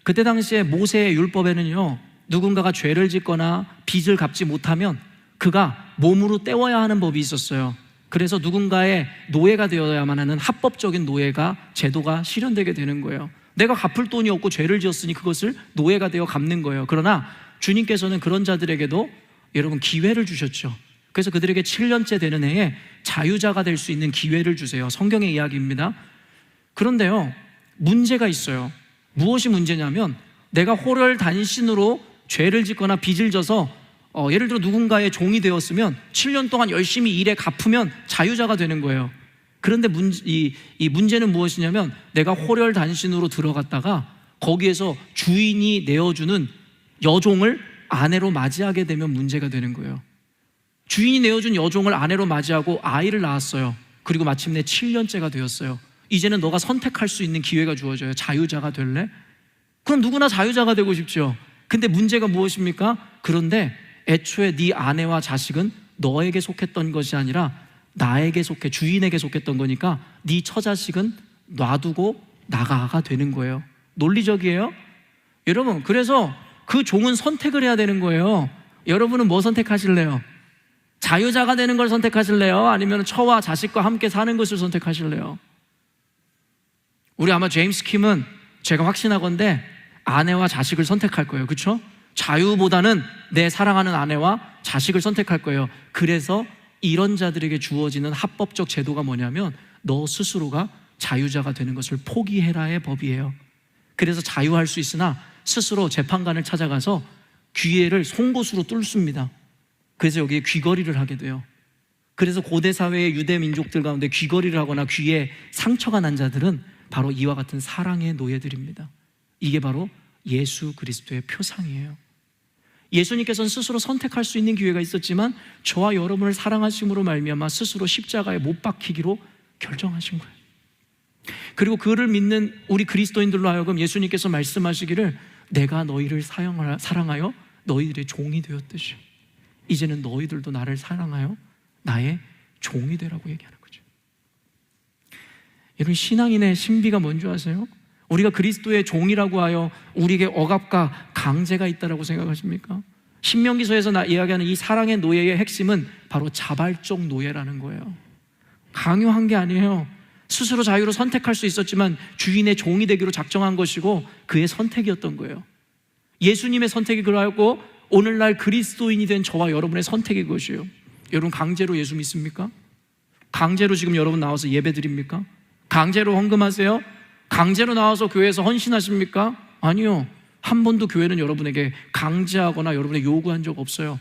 그때 당시에 모세의 율법에는요, 누군가가 죄를 짓거나 빚을 갚지 못하면 그가 몸으로 떼어야 하는 법이 있었어요. 그래서 누군가의 노예가 되어야만 하는 합법적인 노예가 제도가 실현되게 되는 거예요. 내가 갚을 돈이 없고 죄를 지었으니 그것을 노예가 되어 갚는 거예요. 그러나 주님께서는 그런 자들에게도 여러분 기회를 주셨죠. 그래서 그들에게 7년째 되는 해에 자유자가 될 수 있는 기회를 주세요. 성경의 이야기입니다. 그런데요, 문제가 있어요. 무엇이 문제냐면 내가 홀혈단신으로 죄를 짓거나 빚을 져서 예를 들어 누군가의 종이 되었으면 7년 동안 열심히 일해 갚으면 자유자가 되는 거예요. 그런데 이 문제는 무엇이냐면 내가 홀혈단신으로 들어갔다가 거기에서 주인이 내어주는 여종을 아내로 맞이하게 되면 문제가 되는 거예요. 주인이 내어준 여종을 아내로 맞이하고 아이를 낳았어요. 그리고 마침내 7년째가 되었어요. 이제는 너가 선택할 수 있는 기회가 주어져요. 자유자가 될래? 그럼 누구나 자유자가 되고 싶죠. 근데 문제가 무엇입니까? 그런데 애초에 네 아내와 자식은 너에게 속했던 것이 아니라 나에게 속해, 주인에게 속했던 거니까 네 처자식은 놔두고 나가가 되는 거예요. 논리적이에요? 여러분, 그래서 그 종은 선택을 해야 되는 거예요. 여러분은 뭐 선택하실래요? 자유자가 되는 걸 선택하실래요? 아니면 처와 자식과 함께 사는 것을 선택하실래요? 우리 아마 제임스 킴은 제가 확신하건대 아내와 자식을 선택할 거예요. 그렇죠? 자유보다는 내 사랑하는 아내와 자식을 선택할 거예요. 그래서 이런 자들에게 주어지는 합법적 제도가 뭐냐면 너 스스로가 자유자가 되는 것을 포기해라의 법이에요. 그래서 자유할 수 있으나 스스로 재판관을 찾아가서 귀에를 송곳으로 뚫습니다. 그래서 여기에 귀걸이를 하게 돼요. 그래서 고대 사회의 유대 민족들 가운데 귀걸이를 하거나 귀에 상처가 난 자들은 바로 이와 같은 사랑의 노예들입니다. 이게 바로 예수 그리스도의 표상이에요. 예수님께서는 스스로 선택할 수 있는 기회가 있었지만 저와 여러분을 사랑하심으로 말미암아 스스로 십자가에 못 박히기로 결정하신 거예요. 그리고 그를 믿는 우리 그리스도인들로 하여금 예수님께서 말씀하시기를 내가 너희를 사랑하여 너희들의 종이 되었듯이 이제는 너희들도 나를 사랑하여 나의 종이 되라고 얘기하는 거죠. 여러분, 신앙인의 신비가 뭔지 아세요? 우리가 그리스도의 종이라고 하여 우리에게 억압과 강제가 있다고 생각하십니까? 신명기서에서 이야기하는 이 사랑의 노예의 핵심은 바로 자발적 노예라는 거예요. 강요한 게 아니에요. 스스로 자유로 선택할 수 있었지만 주인의 종이 되기로 작정한 것이고 그의 선택이었던 거예요. 예수님의 선택이 그러하였고 오늘날 그리스도인이 된 저와 여러분의 선택이 그것이에요. 여러분, 강제로 예수 믿습니까? 강제로 지금 여러분 나와서 예배 드립니까? 강제로 헌금하세요? 강제로 나와서 교회에서 헌신하십니까? 아니요. 한 번도 교회는 여러분에게 강제하거나 여러분에게 요구한 적 없어요.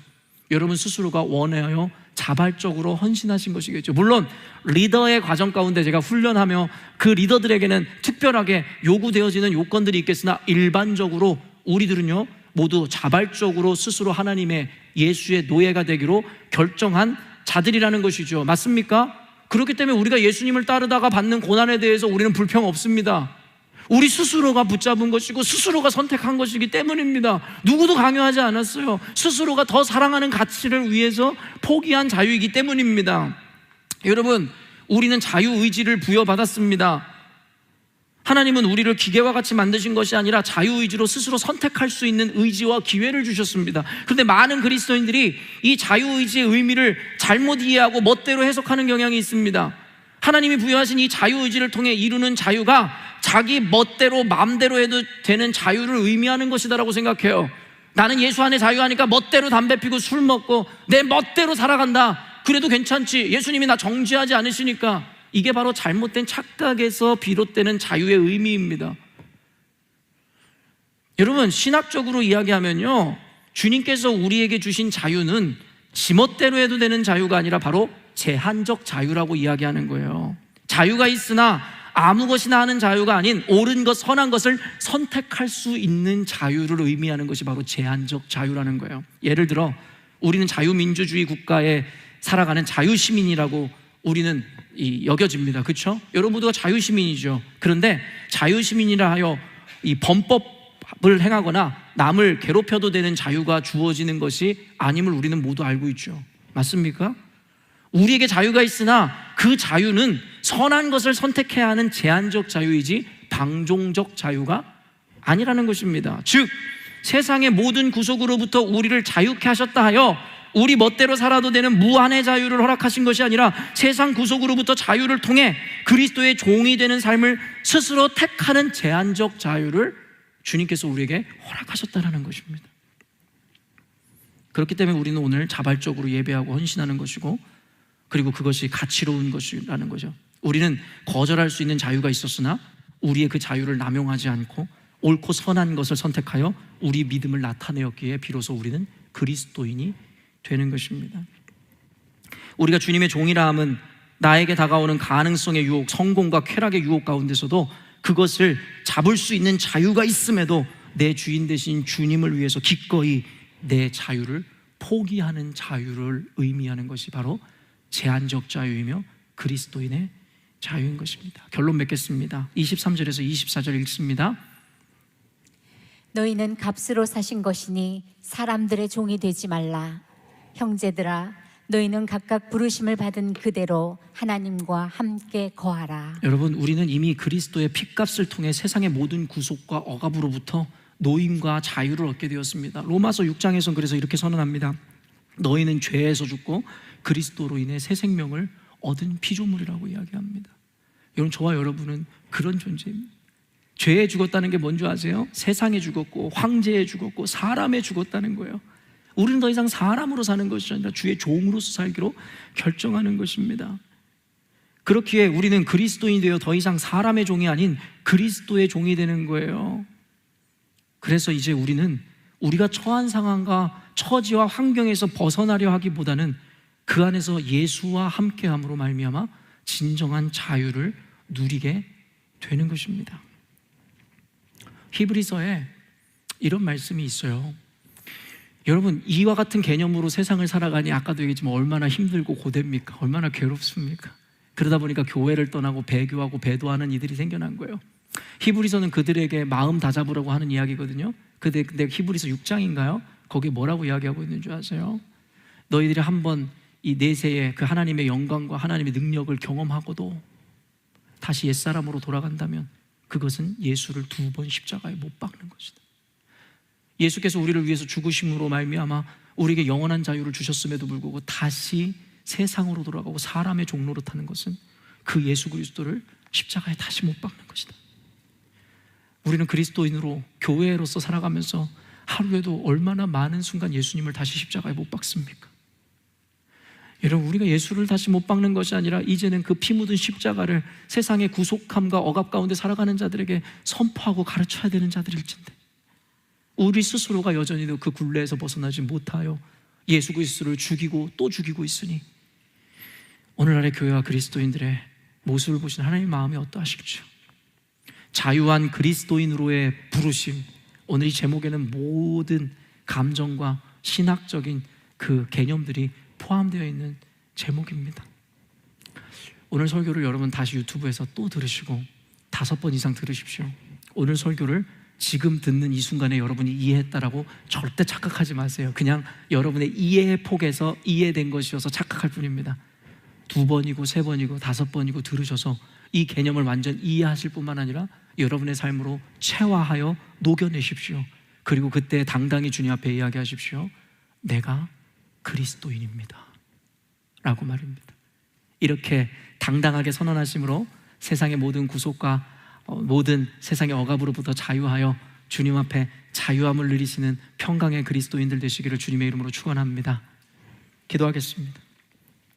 여러분 스스로가 원하여 자발적으로 헌신하신 것이겠죠. 물론 리더의 과정 가운데 제가 훈련하며 그 리더들에게는 특별하게 요구되어지는 요건들이 있겠으나 일반적으로 우리들은요 모두 자발적으로 스스로 하나님의 예수의 노예가 되기로 결정한 자들이라는 것이죠. 맞습니까? 그렇기 때문에 우리가 예수님을 따르다가 받는 고난에 대해서 우리는 불평 없습니다. 우리 스스로가 붙잡은 것이고 스스로가 선택한 것이기 때문입니다. 누구도 강요하지 않았어요. 스스로가 더 사랑하는 가치를 위해서 포기한 자유이기 때문입니다. 여러분, 우리는 자유의지를 부여받았습니다. 하나님은 우리를 기계와 같이 만드신 것이 아니라 자유의지로 스스로 선택할 수 있는 의지와 기회를 주셨습니다. 그런데 많은 그리스도인들이 이 자유의지의 의미를 잘못 이해하고 멋대로 해석하는 경향이 있습니다. 하나님이 부여하신 이 자유의지를 통해 이루는 자유가 자기 멋대로 마음대로 해도 되는 자유를 의미하는 것이다라고 생각해요. 나는 예수 안에 자유하니까 멋대로 담배 피고 술 먹고 내 멋대로 살아간다. 그래도 괜찮지. 예수님이 나 정죄하지 않으시니까. 이게 바로 잘못된 착각에서 비롯되는 자유의 의미입니다. 여러분, 신학적으로 이야기하면요, 주님께서 우리에게 주신 자유는 지멋대로 해도 되는 자유가 아니라 바로 제한적 자유라고 이야기하는 거예요. 자유가 있으나 아무 것이나 하는 자유가 아닌 옳은 것, 선한 것을 선택할 수 있는 자유를 의미하는 것이 바로 제한적 자유라는 거예요. 예를 들어 우리는 자유민주주의 국가에 살아가는 자유시민이라고 우리는 여겨집니다. 그렇죠? 여러분 모두가 자유시민이죠. 그런데 자유시민이라 하여 이 범법을 행하거나 남을 괴롭혀도 되는 자유가 주어지는 것이 아님을 우리는 모두 알고 있죠. 맞습니까? 우리에게 자유가 있으나 그 자유는 선한 것을 선택해야 하는 제한적 자유이지 방종적 자유가 아니라는 것입니다. 즉 세상의 모든 구속으로부터 우리를 자유케 하셨다 하여 우리 멋대로 살아도 되는 무한의 자유를 허락하신 것이 아니라 세상 구속으로부터 자유를 통해 그리스도의 종이 되는 삶을 스스로 택하는 제한적 자유를 주님께서 우리에게 허락하셨다는 것입니다. 그렇기 때문에 우리는 오늘 자발적으로 예배하고 헌신하는 것이고, 그리고 그것이 가치로운 것이라는 거죠. 우리는 거절할 수 있는 자유가 있었으나 우리의 그 자유를 남용하지 않고 옳고 선한 것을 선택하여 우리 믿음을 나타내었기에 비로소 우리는 그리스도인이 되는 것입니다. 우리가 주님의 종이라 함은 나에게 다가오는 가능성의 유혹, 성공과 쾌락의 유혹 가운데서도 그것을 잡을 수 있는 자유가 있음에도 내 주인 되신 주님을 위해서 기꺼이 내 자유를 포기하는 자유를 의미하는 것이 바로 제한적 자유이며 그리스도인의 자유인 것입니다. 결론 맺겠습니다. 23절에서 24절 읽습니다. 너희는 값으로 사신 것이니 사람들의 종이 되지 말라. 형제들아, 너희는 각각 부르심을 받은 그대로 하나님과 함께 거하라. 여러분, 우리는 이미 그리스도의 핏값을 통해 세상의 모든 구속과 억압으로부터 노임과 자유를 얻게 되었습니다. 로마서 6장에서는 그래서 이렇게 선언합니다. 너희는 죄에서 죽고 그리스도로 인해 새 생명을 얻은 피조물이라고 이야기합니다. 여러분, 저와 여러분은 그런 존재입니다. 죄에 죽었다는 게 뭔지 아세요? 세상에 죽었고 황제에 죽었고 사람에 죽었다는 거예요. 우리는 더 이상 사람으로 사는 것이 아니라 주의 종으로서 살기로 결정하는 것입니다. 그렇기에 우리는 그리스도인이 되어 더 이상 사람의 종이 아닌 그리스도의 종이 되는 거예요. 그래서 이제 우리는 우리가 처한 상황과 처지와 환경에서 벗어나려 하기보다는 그 안에서 예수와 함께함으로 말미암아 진정한 자유를 누리게 되는 것입니다. 히브리서에 이런 말씀이 있어요. 여러분, 이와 같은 개념으로 세상을 살아가니 아까도 얘기했지만 얼마나 힘들고 고됩니까? 얼마나 괴롭습니까? 그러다 보니까 교회를 떠나고 배교하고 배도하는 이들이 생겨난 거예요. 히브리서는 그들에게 마음 다잡으라고 하는 이야기거든요. 근데 히브리서 6장인가요? 거기에 뭐라고 이야기하고 있는 줄 아세요? 너희들이 한번 이 내세의 그 하나님의 영광과 하나님의 능력을 경험하고도 다시 옛사람으로 돌아간다면 그것은 예수를 2번 십자가에 못 박는 것이다. 예수께서 우리를 위해서 죽으심으로 말미암아 우리에게 영원한 자유를 주셨음에도 불구하고 다시 세상으로 돌아가고 사람의 종로로 타는 것은 그 예수 그리스도를 십자가에 다시 못 박는 것이다. 우리는 그리스도인으로 교회로서 살아가면서 하루에도 얼마나 많은 순간 예수님을 다시 십자가에 못 박습니까? 여러분, 우리가 예수를 다시 못 박는 것이 아니라 이제는 그 피 묻은 십자가를 세상의 구속함과 억압 가운데 살아가는 자들에게 선포하고 가르쳐야 되는 자들일진데 우리 스스로가 여전히도 그 굴레에서 벗어나지 못하여 예수 그리스도를 죽이고 또 죽이고 있으니 오늘날의 교회와 그리스도인들의 모습을 보신 하나님의 마음이 어떠하실지요? 자유한 그리스도인으로의 부르심, 오늘 이 제목에는 모든 감정과 신학적인 그 개념들이 포함되어 있는 제목입니다. 오늘 설교를 여러분 다시 유튜브에서 또 들으시고 5번 이상 들으십시오. 오늘 설교를 지금 듣는 이 순간에 여러분이 이해했다라고 절대 착각하지 마세요. 그냥 여러분의 이해의 폭에서 이해된 것이어서 착각할 뿐입니다. 2번이고 3번이고 5번이고 들으셔서 이 개념을 완전 이해하실 뿐만 아니라 여러분의 삶으로 체화하여 녹여내십시오. 그리고 그때 당당히 주님 앞에 이야기하십시오. 내가 그리스도인입니다 라고 말입니다. 이렇게 당당하게 선언하심으로 세상의 모든 구속과 모든 세상의 억압으로부터 자유하여 주님 앞에 자유함을 누리시는 평강의 그리스도인들 되시기를 주님의 이름으로 축원합니다. 기도하겠습니다.